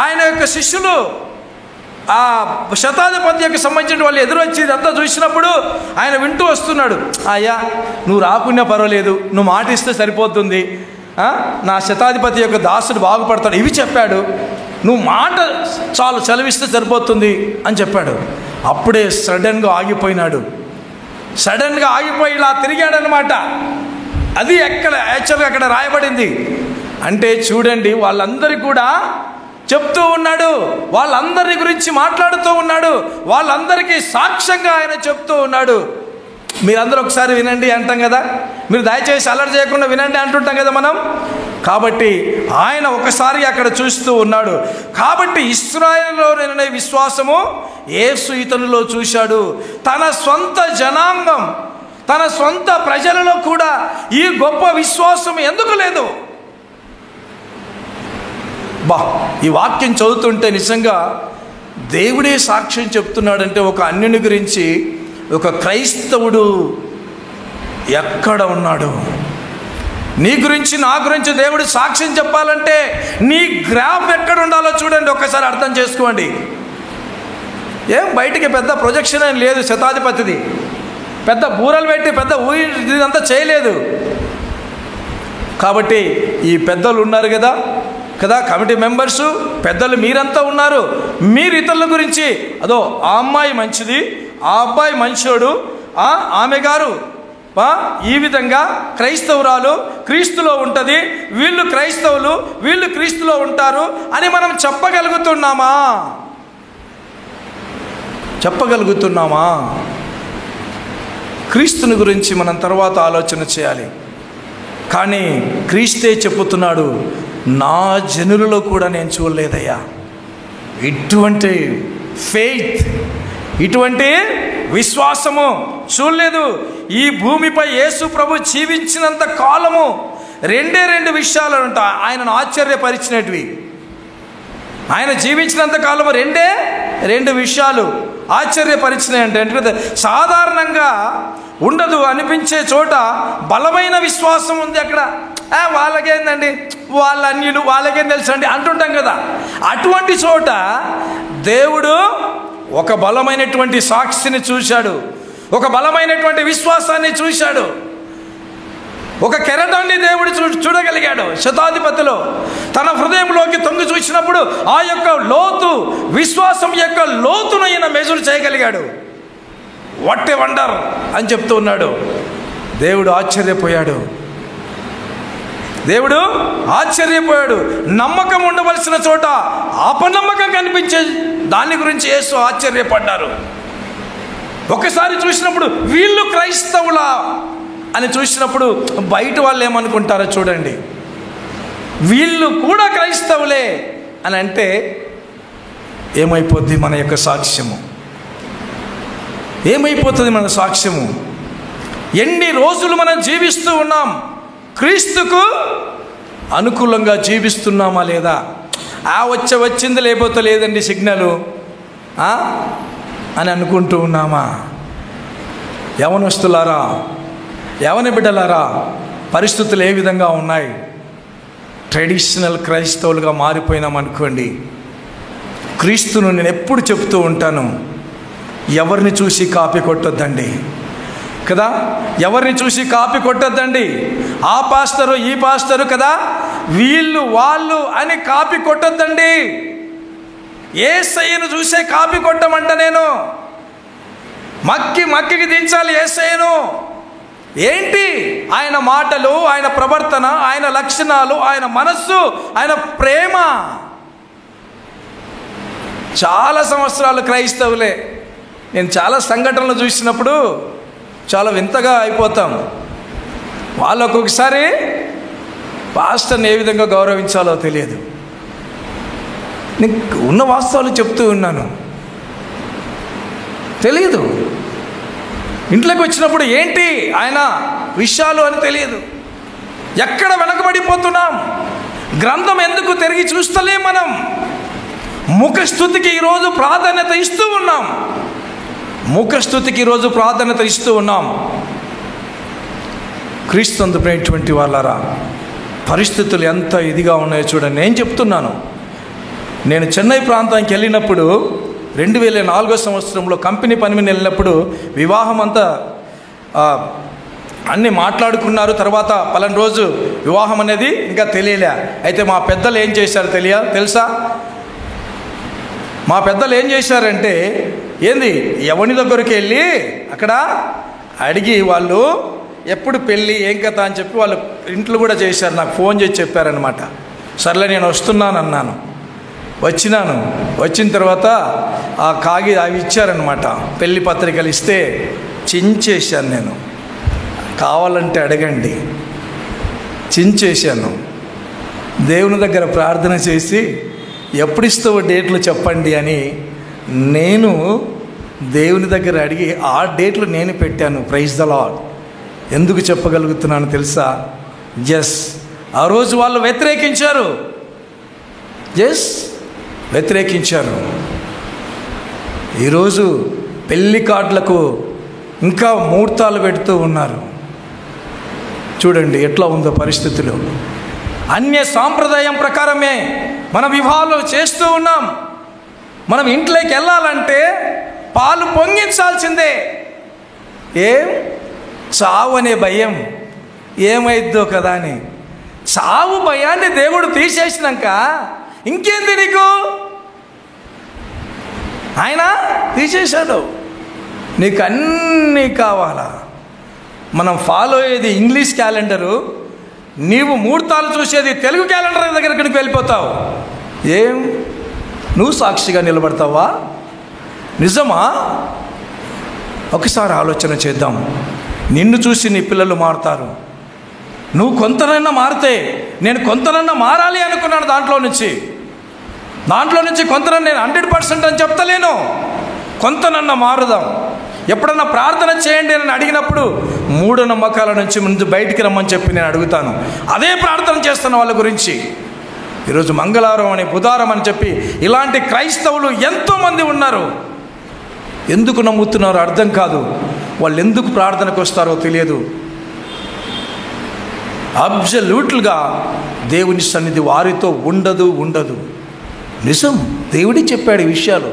ఆయన యొక్క శిష్యులు ఆ శతాధిపత్యకు సంబంధించిన వాళ్ళు ఎదురొచ్చి ఇదంతా చూసినప్పుడు ఆయన వింటూ వస్తున్నాడు. అయ్యా, నువ్వు రాకున్నా పర్వాలేదు, నువ్వు మాట ఇస్తే సరిపోతుంది, నా శతాధిపతి యొక్క దాసుడు బాగుపడతాడు, ఇవి చెప్పాడు, నువ్వు మాట చాలు సెలవిస్తే సరిపోతుంది అని చెప్పాడు. అప్పుడే సడన్గా ఆగిపోయినాడు. సడన్గా ఆగిపోయి ఇలా తిరిగాడనమాట. అది యాక్చువల్గా అక్కడ రాయబడింది. అంటే చూడండి, వాళ్ళందరికీ కూడా చెప్తూ ఉన్నాడు, వాళ్ళందరి గురించి మాట్లాడుతూ ఉన్నాడు, వాళ్ళందరికీ సాక్ష్యంగా ఆయన చెప్తూ ఉన్నాడు. మీరందరూ ఒకసారి వినండి అంటాం కదా, మీరు దయచేసి అల్లరి చేయకుండా వినండి అంటుంటాం కదా మనం. కాబట్టి ఆయన ఒకసారి అక్కడ చూస్తూ ఉన్నాడు. కాబట్టి ఇశ్రాయేలులోనే విశ్వాసము యేసు ఇతనిలో చూశాడు. తన సొంత జనాంగం, తన సొంత ప్రజలలో కూడా ఈ గొప్ప విశ్వాసం ఎందుకు లేదు? ఈ వాక్యం చదువుతుంటే నిజంగా దేవుడే సాక్ష్యం చెప్తున్నాడంటే, ఒక అన్యుని గురించి ఒక క్రైస్తవుడు ఎక్కడ ఉన్నాడు? నీ గురించి నా గురించి దేవుడు సాక్ష్యం చెప్పాలంటే నీ గ్రాఫ్ ఎక్కడ ఉండాలో చూడండి, ఒక్కసారి అర్థం చేసుకోండి. ఏం బయటికి పెద్ద ప్రొజెక్షన్ అని లేదు, శతాధిపతిది పెద్ద బూరలు పెట్టి పెద్ద ఇదంతా చేయలేదు. కాబట్టి ఈ పెద్దలు ఉన్నారు కదా, కమిటీ మెంబర్సు పెద్దలు మీరంతా ఉన్నారు. మీరు ఇతరుల గురించి అదో ఆ అమ్మాయి మంచిది, ఆ అబ్బాయి మంచోడు, ఆమె గారు ఈ విధంగా క్రైస్తవురాలు క్రీస్తులో ఉంటుంది, వీళ్ళు క్రైస్తవులు వీళ్ళు క్రీస్తులో ఉంటారు అని మనం చెప్పగలుగుతున్నామా? క్రీస్తుని గురించి మనం తర్వాత ఆలోచన చేయాలి. కానీ క్రీస్తే చెప్పుతున్నాడు, నా జనులలో కూడా నేను చూడలేదయ్యా ఇటువంటి ఫెయిత్, ఇటువంటి విశ్వాసము చూడలేదు. ఈ భూమిపై యేసు ప్రభు జీవించినంత కాలము రెండు విషయాలు అంట ఆయనను ఆశ్చర్యపరిచినటివి. ఆయన జీవించినంత కాలము రెండు విషయాలు ఆశ్చర్యపరిచినాయి. అంటే సాధారణంగా ఉండదు అనిపించే చోట బలమైన విశ్వాసం ఉంది. అక్కడ వాళ్ళకేందండి, వాళ్ళ అన్యులు, వాళ్ళకేం తెలుసండి అంటుంటాం కదా. అటువంటి చోట దేవుడు ఒక బలమైనటువంటి సాక్షిని చూశాడు, ఒక బలమైనటువంటి విశ్వాసాన్ని చూశాడు, ఒక కెరటాన్ని దేవుడు చూడగలిగాడు. శతాధిపతిలో తన హృదయంలోకి తొంగి చూసినప్పుడు ఆ యొక్క లోతు, విశ్వాసం యొక్క లోతును ఈయన మెజర్ చేయగలిగాడు. వాట్ ఏ వండర్ అని చెప్తూ ఉన్నాడు. దేవుడు ఆశ్చర్యపోయాడు. నమ్మకం ఉండవలసిన చోట అపనమ్మకం కనిపించే దాని గురించి యేసు ఆశ్చర్యపడ్డారు. ఒకసారి చూసినప్పుడు వీళ్ళు క్రైస్తవులా అని చూసినప్పుడు బయట వాళ్ళు ఏమనుకుంటారో చూడండి. వీళ్ళు కూడా క్రైస్తవులే అని అంటే ఏమైపోద్ది మన యొక్క సాక్ష్యము? ఏమైపోతుంది మన సాక్ష్యము? ఎన్ని రోజులు మనం జీవిస్తూ ఉన్నాం? క్రీస్తుకు అనుకూలంగా జీవిస్తున్నామా లేదా? వచ్చింది లేకపోతే లేదండి సిగ్నలు అని అనుకుంటూ ఉన్నామా? యవనస్తులారా, యవన బిడ్డలారా, పరిస్థితులు ఏ విధంగా ఉన్నాయి? ట్రెడిషనల్ క్రైస్తవులుగా మారిపోయినాం అనుకోండి. క్రీస్తును నేను ఎప్పుడు చెప్తూ ఉంటాను, ఎవరిని చూసి కాపీ కొట్టొద్దండి కదా, ఎవరిని చూసి కాపీ కొట్టొద్దండి. ఆ పాస్టరు ఈ పాస్టరు కదా, వీళ్ళు వాళ్ళు అని కాపీ కొట్టొద్దండి. యేసయ్యను చూసే కాపీ కొట్టమంట నేను. మక్కికి దించాలి యేసయ్యను. ఏంటి ఆయన మాటలు, ఆయన ప్రవర్తన, ఆయన లక్షణాలు, ఆయన మనస్సు, ఆయన ప్రేమ. చాలా సంవత్సరాలు క్రైస్తవులే, నేను చాలా సంఘటనలు చూసినప్పుడు చాలా వింతగా అయిపోతాం. వాళ్ళు ఒక్కొక్కసారి పాస్టర్ని ఏ విధంగా గౌరవించాలో తెలియదు. నేను ఉన్న వాస్తవాలు చెప్తూ ఉన్నాను, తెలియదు. ఇంట్లోకి వచ్చినప్పుడు ఏంటి ఆయన విషయాలు అని తెలియదు. ఎక్కడ వెనకబడిపోతున్నాం? గ్రంథం ఎందుకు తిరిగి చూస్తలే? మనం ముఖస్థుతికి ఈరోజు ప్రాధాన్యత ఇస్తూ ఉన్నాం. ముఖస్థుతికి ఈరోజు ప్రాధాన్యత ఇస్తూ ఉన్నాం. క్రీస్తునందు ప్రియమైనటువంటి వాళ్ళారా, పరిస్థితులు ఎంత ఇదిగా ఉన్నాయో చూడండి. నేను చెప్తున్నాను, నేను చెన్నై ప్రాంతానికి వెళ్ళినప్పుడు 2004 సంవత్సరంలో కంపెనీ పని మీద వెళ్ళినప్పుడు వివాహం అంతా అన్నీ మాట్లాడుకున్నారు. తర్వాత పలానా రోజు వివాహం అనేది ఇంకా తెలియలే. అయితే మా పెద్దలు ఏం చేశారు తెలుసా? మా పెద్దలు ఏం చేశారంటే, ఏంది ఎవరి దగ్గరికి వెళ్ళి అక్కడ అడిగి వాళ్ళు ఎప్పుడు పెళ్ళి ఏం కథ అని చెప్పి వాళ్ళు ఇంట్లో కూడా చేశారు. నాకు ఫోన్ చేసి చెప్పారనమాట. సర్లే నేను వస్తున్నాను అన్నాను. వచ్చిన తర్వాత అవి ఇచ్చారనమాట. పెళ్లి పత్రికలు ఇస్తే చించేశాను. నేను కావాలంటే అడగండి, చించేశాను. దేవుని దగ్గర ప్రార్థన చేసి ఎప్పుడు ఇస్తావో డేట్లు చెప్పండి అని నేను దేవుని దగ్గర అడిగి ఆ డేట్లు నేను పెట్టాను. Praise the Lord. ఎందుకు చెప్పగలుగుతున్నాను తెలుసా? ఆ రోజు వాళ్ళు వ్యతిరేకించారు. వ్యతిరేకించారు. ఈరోజు పెళ్లి కార్డులకు ఇంకా ముహూర్తాలు పెడుతూ ఉన్నారు. చూడండి ఎట్లా ఉందో పరిస్థితులు. అన్య సాంప్రదాయం ప్రకారమే మన వివాహాలు చేస్తూ ఉన్నాం. మనం ఇంట్లోకి వెళ్ళాలంటే పాలు పొంగించాల్సిందే. చావు అనే భయం, ఏమైద్దో కదా అని. చావు భయాన్ని దేవుడు తీసేసినాక ఇంకేంది నీకు? ఆయన తీసేశాడు. నీకు అన్నీ కావాలా? మనం ఫాలో అయ్యేది ఇంగ్లీష్ క్యాలెండరు, నీవు ముహూర్తాలు చూసేది తెలుగు క్యాలెండర్ దగ్గరికి వెళ్ళిపోతావు. నువ్వు సాక్షిగా నిలబడతావా? నిజమా? ఒకసారి ఆలోచన చేద్దాం. నిన్ను చూసి నీ పిల్లలు మారుతారు. నువ్వు కొంతనైనా మారితే, నేను కొంతనైనా మారాలి అనుకున్నాను. దాంట్లో నుంచి కొంతనన్నా, నేను 100% అని చెప్తలేను, కొంతనన్నా మారుదాం. ఎప్పుడన్నా ప్రార్థన చేయండి అని అడిగినప్పుడు మూఢనమ్మకాల నుంచి ముందు బయటికి రమ్మని చెప్పి నేను అడుగుతాను. అదే ప్రార్థన చేస్తున్న వాళ్ళ గురించి. ఈరోజు మంగళవారం అని, బుధవారం అని చెప్పి ఇలాంటి క్రైస్తవులు ఎంతోమంది ఉన్నారు. ఎందుకు నమ్ముతున్నారో అర్థం కాదు. వాళ్ళు ఎందుకు ప్రార్థనకు వస్తారో తెలియదు. అబ్సల్యూట్గా దేవుని సన్నిధి వారితో ఉండదు. నిజం, దేవుడే చెప్పాడు ఈ విషయాలు.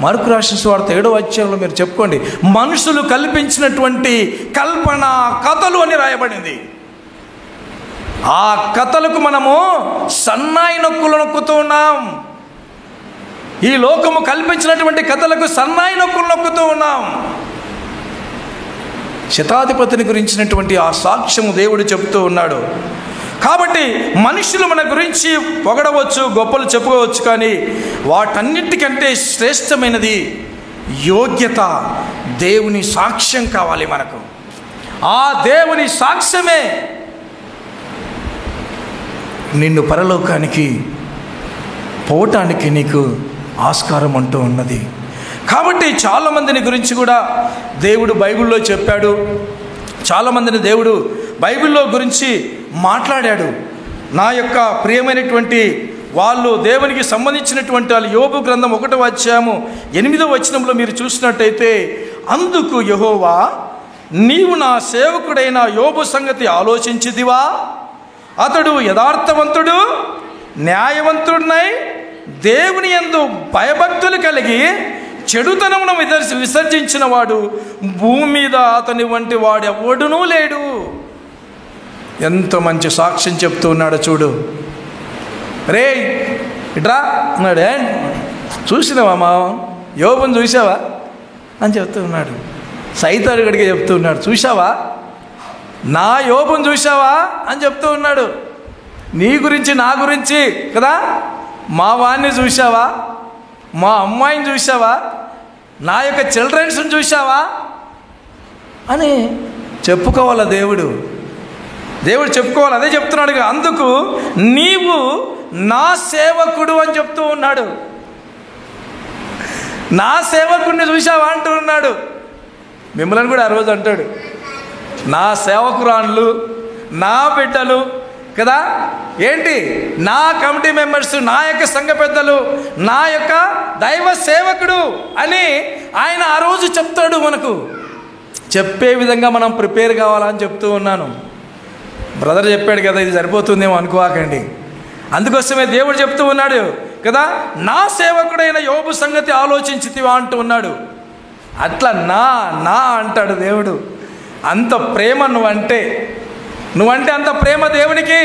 మార్కు రాసిన సువార్త 7వ అధ్యాయంలో మీరు చెప్పుకోండి. మనుషులు కల్పించినటువంటి కల్పన కథలు అని రాయబడింది. ఆ కథలకు మనము సన్నాయి నొక్కులు నొక్కుతూ ఉన్నాం. ఈ లోకము కల్పించినటువంటి కథలకు సన్నాయి నొక్కులు నొక్కుతూ ఉన్నాం. శతాధిపతిని గురించినటువంటి ఆ సాక్ష్యము దేవుడు చెబుతూ ఉన్నాడు. కాబట్టి మనుషులు మన గురించి పొగడవచ్చు, గొప్పలు చెప్పుకోవచ్చు, కానీ వాటన్నిటికంటే శ్రేష్టమైనది యోగ్యత, దేవుని సాక్ష్యం కావాలి మనకు. ఆ దేవుని సాక్ష్యమే నిన్ను పరలోకానికి పోవటానికి నీకు ఆస్కారం అంటూ ఉన్నది. కాబట్టి చాలామందిని గురించి కూడా దేవుడు బైబిల్లో చెప్పాడు. చాలామందిని దేవుడు బైబిల్లో గురించి మాట్లాడాడు. నా యొక్క ప్రియమైనటువంటి వాళ్ళు దేవునికి సంబంధించినటువంటి వాళ్ళు యోబు గ్రంథం 1వ అధ్యాయము 8వ వచనంలో మీరు చూసినట్టయితే, అందుకు యెహోవా, నీవు నా సేవకుడైన యోబు సంగతి ఆలోచించిదివా? అతడు యథార్థవంతుడు, న్యాయవంతుడినై దేవుని యందు భయభక్తులు కలిగి చెడుతనమును విసర్జించిన వాడు భూమి మీద అతని వంటి వాడు ఎవడునూ లేడు. ఎంత మంచి సాక్ష్యం చెప్తూ ఉన్నాడు చూడు. రే ఇట్రా అన్నాడే, చూసినావా మా యోబుని చూసావా అని చెప్తూ ఉన్నాడు. సైతాను గడిగా చెప్తూ ఉన్నాడు, చూసావా నా యోబుని చూసావా అని చెప్తూ ఉన్నాడు. నీ గురించి నా గురించి కదా, మా వాడిని చూసావా, మా అమ్మాయిని చూసావా, నా యొక్క చిల్డ్రన్స్ని చూశావా అని చెప్పుకోవాలా దేవుడు చెప్పుకోవాలి. అదే చెప్తున్నాడు. అందుకు నీవు నా సేవకుడు అని చెప్తూ ఉన్నాడు. నా సేవకుడిని చూశావా అంటూ ఉన్నాడు. మిమ్మల్ని కూడా ఆ రోజు అంటాడు, నా సేవకురాళ్ళు, నా బిడ్డలు కదా, ఏంటి నా కమిటీ మెంబర్స్, నా యొక్క సంఘ పెద్దలు, నా యొక్క దైవ సేవకుడు అని ఆయన ఆ రోజు చెప్తాడు. మనకు చెప్పే విధంగా మనం ప్రిపేర్ కావాలని చెప్తూ ఉన్నాను. బ్రదర్ చెప్పాడు కదా, ఇది సరిపోతుందేమో అనుకోకండి. అందుకోసమే దేవుడు చెప్తూ ఉన్నాడు కదా, నా సేవకుడైన యోబు సంగతి ఆలోచించితివా అంటూ ఉన్నాడు. అట్లా నా అంటాడు దేవుడు. అంత ప్రేమ నువ్వంటే అంత ప్రేమ దేవునికి.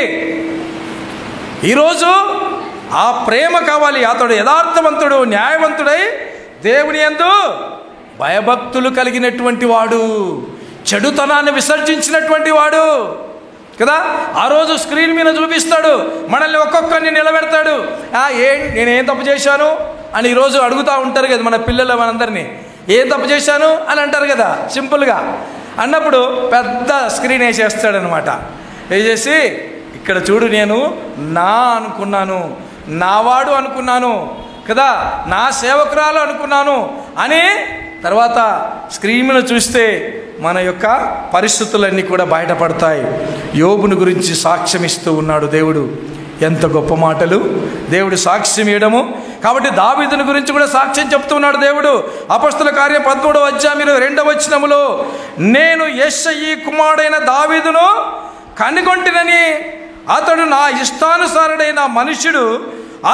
ఈరోజు ఆ ప్రేమ కావాలి. అతడు యథార్థవంతుడు, న్యాయవంతుడై దేవుని యందు భయభక్తులు కలిగినటువంటి వాడు, చెడుతనాన్ని విసర్జించినటువంటి వాడు కదా. ఆ రోజు స్క్రీన్ మీద చూపిస్తాడు, మనల్ని ఒక్కొక్కరిని నిలబెడతాడు. నేనేం తప్పు చేశాను అని ఈరోజు అడుగుతూ ఉంటారు కదా మన పిల్లలు, మనందరినీ ఏం తప్పు చేశాను అని అంటారు కదా సింపుల్గా. అన్నప్పుడు పెద్ద స్క్రీన్ వేసేస్తాడనమాట. వేసేసి ఇక్కడ చూడు, నేను నా అనుకున్నాను, నావాడు అనుకున్నాను కదా, నా సేవకురాలు అనుకున్నాను అని తర్వాత స్క్రీన్ మీద చూస్తే మన యొక్క పరిస్థితులన్నీ కూడా బయటపడతాయి. యోబుని గురించి సాక్ష్యం ఇస్తూ ఉన్నాడు దేవుడు. ఎంత గొప్ప మాటలు దేవుడు సాక్ష్యం ఇవ్వడము. కాబట్టి దావీదుని గురించి కూడా సాక్ష్యం చెప్తున్నాడు దేవుడు. అపొస్తలుల కార్యం 13వ అధ్యాయం 2వ వచనములో, నేను యెష్షయి కుమారుడైన దావీదును కనుగొంటినని, అతడు నా ఇష్టానుసారుడైన మనుష్యుడు,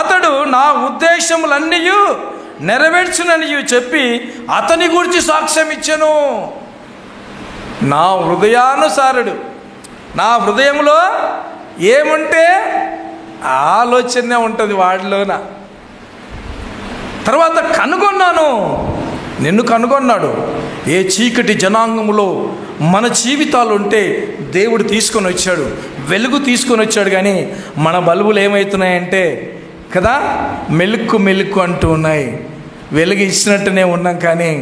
అతడు నా ఉద్దేశములన్నీ నెరవేర్చునని చెప్పి అతని గురించి సాక్ష్యం ఇచ్చెను. నా హృదయానుసారుడు, నా హృదయంలో ఏముంటే ఆలోచనే ఉంటుంది వాడిలోన. తర్వాత కనుగొన్నాను, నిన్ను కనుగొన్నాడు. ఏ చీకటి జనాంగములో మన జీవితాలు ఉంటే దేవుడు తీసుకొని వచ్చాడు, వెలుగు తీసుకొని వచ్చాడు. కానీ మన బల్బులు ఏమవుతున్నాయంటే కదా, మెలుక్కు అంటూ ఉన్నాయి. వెలుగు ఇచ్చినట్టునే ఉన్నాం, కానీ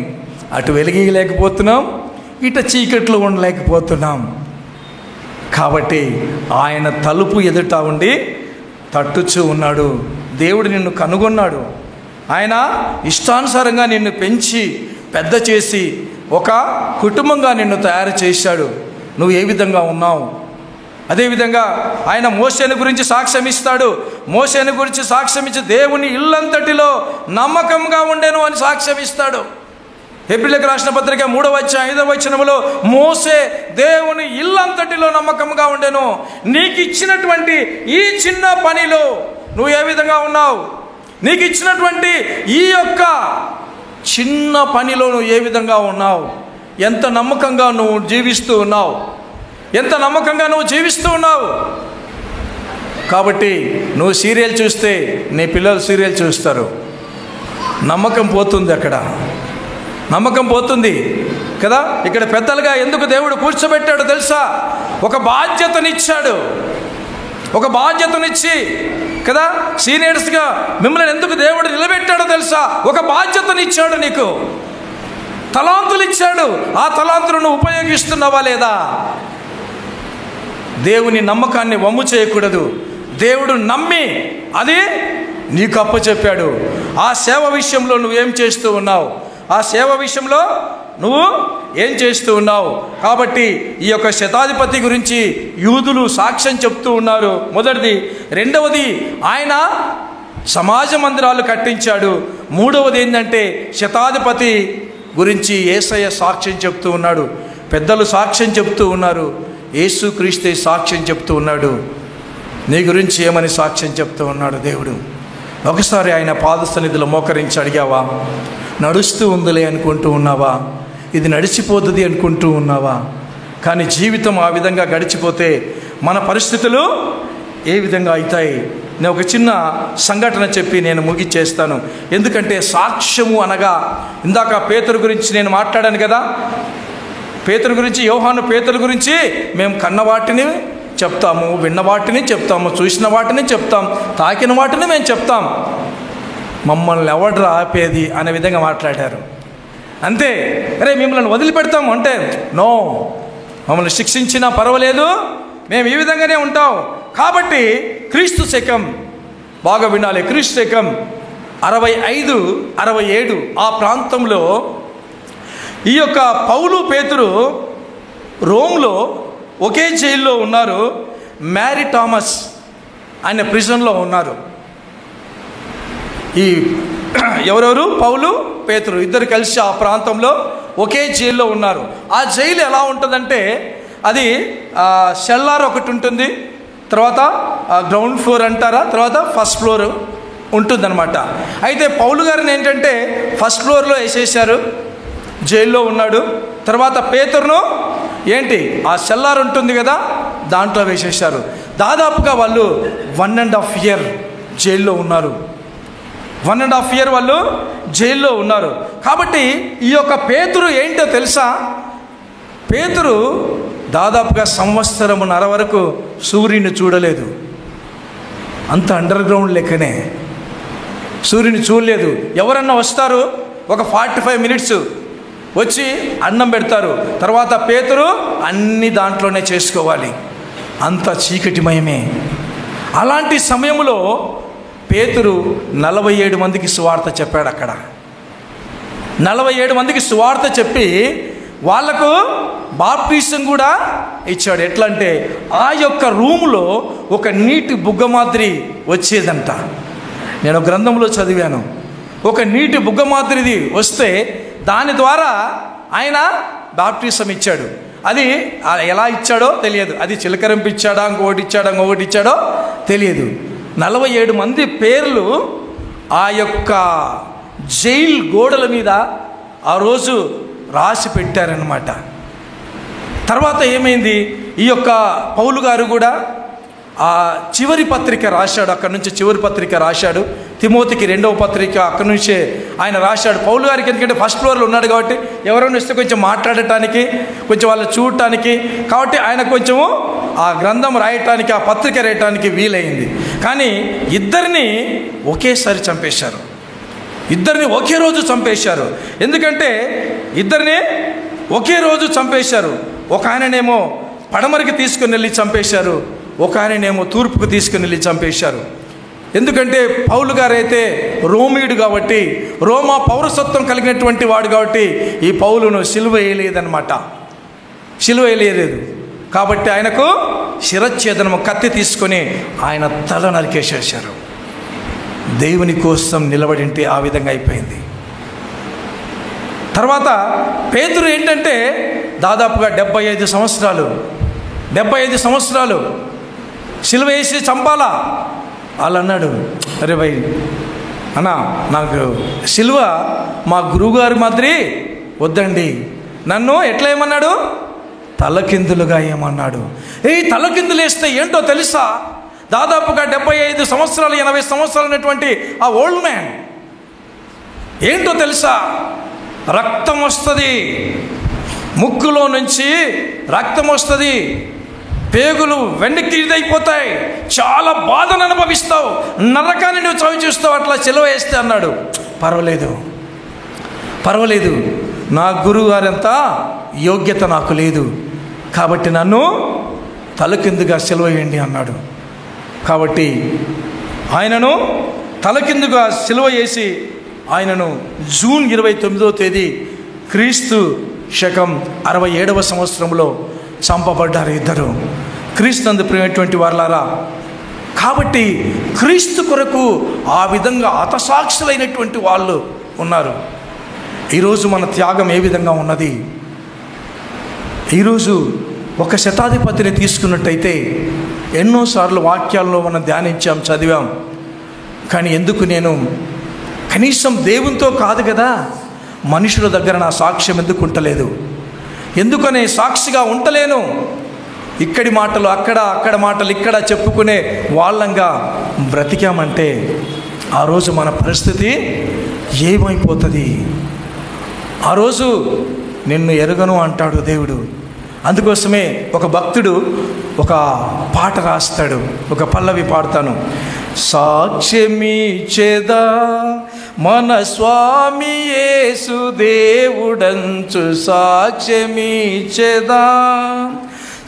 అటు వెలిగియలేకపోతున్నాం, ఇట చీకట్లో ఉండలేకపోతున్నాం. కాబట్టి ఆయన తలుపు ఎదుట ఉండి తట్టుచూ ఉన్నాడు. దేవుడు నిన్ను కనుగొన్నాడు. ఆయన ఇష్టానుసారంగా నిన్ను పెంచి పెద్ద చేసి ఒక కుటుంబంగా నిన్ను తయారు చేశాడు. నువ్వు ఏ విధంగా ఉన్నావు? అదేవిధంగా ఆయన మోషేను గురించి సాక్ష్యం ఇస్తాడు. మోషేను గురించి సాక్ష్యం ఇచ్చి దేవుని ఇల్లంతటిలో నమ్మకంగా ఉండెను అని సాక్ష్యం ఇస్తాడు. హెబ్రీయులకు రాసిన పత్రిక 3వ అధ్యాయం 5వ వచనములో, మోషే దేవుని ఇల్లంతటిలో నమ్మకంగా ఉండెను. నీకు ఇచ్చినటువంటి ఈ చిన్న పనిలో నువ్వు ఏ విధంగా ఉన్నావు? నీకు ఇచ్చినటువంటి ఈ యొక్క చిన్న పనిలో నువ్వు ఏ విధంగా ఉన్నావు? ఎంత నమ్మకంగా నువ్వు జీవిస్తూ ఉన్నావు? ఎంత నమ్మకంగా నువ్వు జీవిస్తూ ఉన్నావు? కాబట్టి నువ్వు సీరియల్ చూస్తే నీ పిల్లలు సీరియల్ చూస్తారు. నమ్మకం పోతుంది, అక్కడ నమ్మకం పోతుంది కదా. ఇక్కడ పెద్దలుగా ఎందుకు దేవుడు కూర్చోబెట్టాడు తెలుసా? ఒక బాధ్యతనిచ్చాడు. ఒక బాధ్యతనిచ్చి కదా, సీనియర్స్గా మిమ్మల్ని ఎందుకు దేవుడు నిలబెట్టాడో తెలుసా? ఒక బాధ్యతనిచ్చాడు. నీకు తలాంతులు ఇచ్చాడు. ఆ తలాంతులను ఉపయోగిస్తున్నావా లేదా? దేవుని నమ్మకాన్ని వమ్ము చేయకూడదు. దేవుడు నమ్మి అది నీకు అప్పచెప్పాడు. ఆ సేవ విషయంలో నువ్వేం చేస్తూ ఉన్నావు? ఆ సేవ విషయంలో నువ్వు ఏం చేస్తూ ఉన్నావు? కాబట్టి ఈ యొక్క శతాధిపతి గురించి యూదులు సాక్ష్యం చెప్తూ ఉన్నారు, మొదటిది. రెండవది, ఆయన సమాజ మందిరాలు కట్టించాడు. మూడవది ఏంటంటే శతాధిపతి గురించి యేసయ్య సాక్ష్యం చెప్తూ ఉన్నాడు. పెద్దలు సాక్ష్యం చెప్తూ ఉన్నారు. యేసుక్రీస్తే సాక్ష్యం చెప్తూ ఉన్నాడు. నీ గురించి ఏమని సాక్ష్యం చెప్తూ ఉన్నాడు దేవుడు? ఒకసారి ఆయన పాద సన్నిధిలో మోకరించి అడిగావా? నడుస్తూ ఉందిలే అనుకుంటూ ఉన్నావా? ఇది నడిచిపోతుంది అనుకుంటూ ఉన్నావా? కానీ జీవితం ఆ విధంగా గడిచిపోతే మన పరిస్థితులు ఏ విధంగా అవుతాయి? నేను ఒక చిన్న సంఘటన చెప్పి నేను ముగిచ్చేస్తాను. ఎందుకంటే సాక్ష్యము అనగా, ఇందాక పేతురు గురించి నేను మాట్లాడాను కదా. పేతురు గురించి, యోహాను పేతురు గురించి మేము కన్న వాటిని చెప్తాము, విన్న వాటిని చెప్తాము, చూసిన వాటిని చెప్తాం, తాకిన వాటిని మేము చెప్తాం. మమ్మల్ని ఎవడ్రా ఆపేది అనే విధంగా మాట్లాడారు. అంతే. అరే మిమ్మల్ని వదిలిపెడతాము అంటే నో, మమ్మల్ని శిక్షించినా పర్వాలేదు, మేము ఈ విధంగానే ఉంటాం. కాబట్టి క్రీస్తు శకం బాగా వినాలి. క్రీస్తు శకం 65, 67 ఆ ప్రాంతంలో ఈ యొక్క పౌలు పేతురు రోమ్లో ఒకే జైల్లో ఉన్నారు. మ్యారీ థామస్ ఆయన ప్రిజన్లో ఉన్నారు. ఈ ఎవరెవరు? పౌలు, పేతురు ఇద్దరు కలిసి ఆ ప్రాంతంలో ఒకే జైల్లో ఉన్నారు. ఆ జైలు ఎలా ఉంటుందంటే అది సెల్లార్ ఒకటి ఉంటుంది, తర్వాత గ్రౌండ్ ఫ్లోర్ అంటారా, తర్వాత ఫస్ట్ ఫ్లోర్ ఉంటుందన్నమాట. అయితే పౌలు గారిని ఏంటంటే ఫస్ట్ ఫ్లోర్లో వేసేసారు, జైల్లో ఉన్నాడు. తర్వాత పేతురును ఏంటి ఆ సెల్లార్ ఉంటుంది కదా దాంట్లో వేసేసారు. దాదాపుగా వాళ్ళు 1.5 year జైల్లో ఉన్నారు. 1.5 year వాళ్ళు జైల్లో ఉన్నారు. కాబట్టి ఈ యొక్క పేతురు ఏంటో తెలుసా? పేతురు దాదాపుగా 1.5 సంవత్సరం వరకు సూర్యుని చూడలేదు. అంత అండర్ గ్రౌండ్ లెక్కనే సూర్యుని చూడలేదు. ఎవరన్నా వస్తారు, ఒక 45 minutes వచ్చి అన్నం పెడతారు. తర్వాత పేతురు అన్ని దాంట్లోనే చేసుకోవాలి, అంత చీకటిమయమే. అలాంటి సమయంలో పేతురు 47 మందికి సువార్త చెప్పాడు. అక్కడ 47 మందికి సువార్త చెప్పి వాళ్లకు బాప్టిజం కూడా ఇచ్చాడు. ఎట్లా అంటే ఆ యొక్క రూములో ఒక నీటి బుగ్గ మాదిరి వచ్చేదంట. నేను గ్రంథంలో చదివాను. ఒక నీటి బుగ్గ మాదిరిది వస్తే దాని ద్వారా ఆయన బాప్టిజం ఇచ్చాడు. అది ఎలా ఇచ్చాడో తెలియదు. అది చిలకరింపు ఇచ్చాడా, ఇంకొకటి ఇచ్చాడో తెలియదు. 47 మంది పేర్లు ఆ యొక్క జైల్ గోడల మీద ఆ రోజు రాసి పెట్టారన్నమాట. తర్వాత ఏమైంది, ఈ యొక్క పౌలు గారు కూడా ఆ చివరి పత్రిక రాశాడు. అక్కడి నుంచి చివరి పత్రిక రాశాడు. తిమోతికి 2వ పత్రిక అక్కడి నుంచే ఆయన రాశాడు. పౌలు గారికి ఎందుకంటే ఫస్ట్ ఫ్లోర్లో ఉన్నాడు కాబట్టి ఎవరైనా వస్తే కొంచెం మాట్లాడటానికి, కొంచెం వాళ్ళు చూడటానికి, కాబట్టి ఆయన కొంచెము ఆ గ్రంథం రాయటానికి, ఆ పత్రిక రాయటానికి వీలైంది. కానీ ఇద్దరిని ఒకేసారి చంపేశారు. ఇద్దరిని ఒకే రోజు చంపేశారు. ఎందుకంటే ఇద్దరిని ఒకే రోజు చంపేశారు. ఒక ఆయననేమో పడమరికి తీసుకుని వెళ్ళి చంపేశారు, ఒక ఆయననేమో తూర్పుకు తీసుకుని వెళ్ళి చంపేశారు. ఎందుకంటే పౌలు గారైతే రోమీయుడు కాబట్టి, రోమా పౌరసత్వం కలిగినటువంటి వాడు కాబట్టి ఈ పౌలును సిలువ వేయలేదన్నమాట. సిలువ వేయలేదు కాబట్టి ఆయనకు శిరచ్ఛేదనము కత్తి తీసుకొని ఆయన తల నరికేసేశారు. దేవుని కోసం నిలబడింటే ఆ విధంగా అయిపోయింది. తర్వాత పేతురు ఏంటంటే దాదాపుగా 75 సంవత్సరాలు సిలువ వేసి చంపాలా. వాళ్ళు అన్నాడు, అరే భయ్ అన్న, నాకు సిలువ మా గురువుగారి మాదిరి వద్దండి, నన్ను ఎట్లా ఏమన్నాడు, తలకిందులుగా ఏమన్నాడు. ఈ తలకిందులు వేస్తే ఏంటో తెలుసా? దాదాపుగా 75 సంవత్సరాలు 80 సంవత్సరాలు ఉన్నటువంటి ఆ ఓల్డ్ మ్యాన్ ఏంటో తెలుసా? రక్తం వస్తుంది, ముక్కులో నుంచి రక్తం వస్తుంది, పేగులు వెనక్కి ఇదైపోతాయి, చాలా బాధను అనుభవిస్తావు, నరకాన్ని నువ్వు చవి చూస్తావు, అట్లా సిలువ వేస్తే అన్నాడు. పర్వాలేదు, నా గురువు గారంత యోగ్యత నాకు లేదు కాబట్టి నన్ను తలకిందుగా సిలువ వేయండి అన్నాడు. కాబట్టి ఆయనను తలకిందుగా సిలువ వేసి ఆయనను జూన్ 29వ తేదీ క్రీస్తు శకం 67వ సంవత్సరంలో చంపబడ్డారు ఇద్దరు. క్రీస్తునందు ప్రియమైనటువంటి వారలారా, కాబట్టి క్రీస్తు కొరకు ఆ విధంగా హతసాక్షులైనటువంటి వాళ్ళు ఉన్నారు. ఈరోజు మన త్యాగం ఏ విధంగా ఉన్నది? ఈరోజు ఒక శతాధిపతిని తీసుకున్నట్టయితే ఎన్నోసార్లు వాక్యాల్లో మనం ధ్యానించాం, చదివాం. కానీ ఎందుకు నేను కనీసం దేవునితో కాదు కదా, మనుషుల దగ్గర నా సాక్ష్యం ఎందుకు ఉంటలేదు? ఎందుకనే సాక్షిగా ఉండలేను? ఇక్కడి మాటలు అక్కడ, అక్కడ మాటలు ఇక్కడ చెప్పుకునే వాళ్ళంగా బ్రతికామంటే ఆ రోజు మన పరిస్థితి ఏమైపోతుంది? ఆ రోజు నిన్ను ఎరుగను అంటాడు దేవుడు. అందుకోసమే ఒక భక్తుడు ఒక పాట రాస్తాడు, ఒక పల్లవి పాడతాను. సాక్ష్యమిచ్చేదా మన స్వామి యేసు దేవుడంచు సాక్ష్యమిచ్చెదా.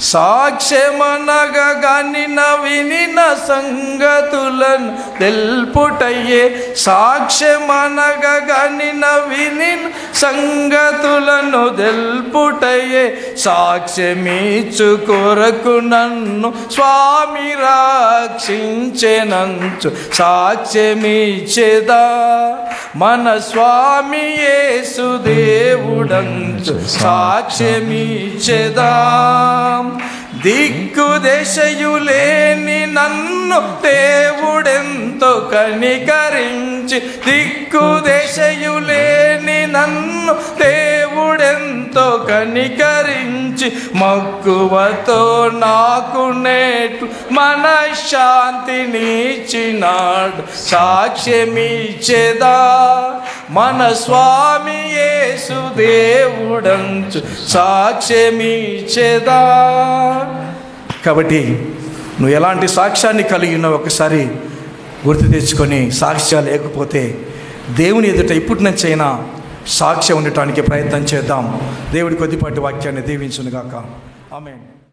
సాక్ష్యమనగా గనిన వినిన సంగతులను తెల్పుటయ్యే, సాక్ష్యమనగా గనిన వినిన సంగతులను తెల్పుటయ్యే, సాక్ష్యమిచ్చు కొరకు నన్ను స్వామి రక్షించెనంచు సాక్ష్యమిచ్చెదా. మన స్వామి యేసు దేవుడంచు సాక్ష్యమిచ్చెదా. దిక్కు దశయులేని నన్ను దేవుడెంతో కనికరించి, దిక్కు దశయులేని నన్ను దేవుడెంతో కనికరించి, మక్కువతో నాకు నేటు మనశ్శాంతినిచ్చినాడు సాక్ష్యమిచ్చెదా. మన స్వామి యేసు దేవుడంచు సాక్ష్యమిచ్చెదా. కాబట్టి నువ్వు ఎలాంటి సాక్ష్యాన్ని కలిగి ఉన్నావు ఒకసారి గుర్తు తెచ్చుకొని, సాక్ష్యం లేకపోతే దేవుని ఎదుట ఇప్పటి నుంచి అయినా సాక్ష్యం ఉండటానికి ప్రయత్నం చేద్దాం. దేవుడి కొద్దిపాటి వాక్యాన్ని దీవించునుగాక. ఆమేన్.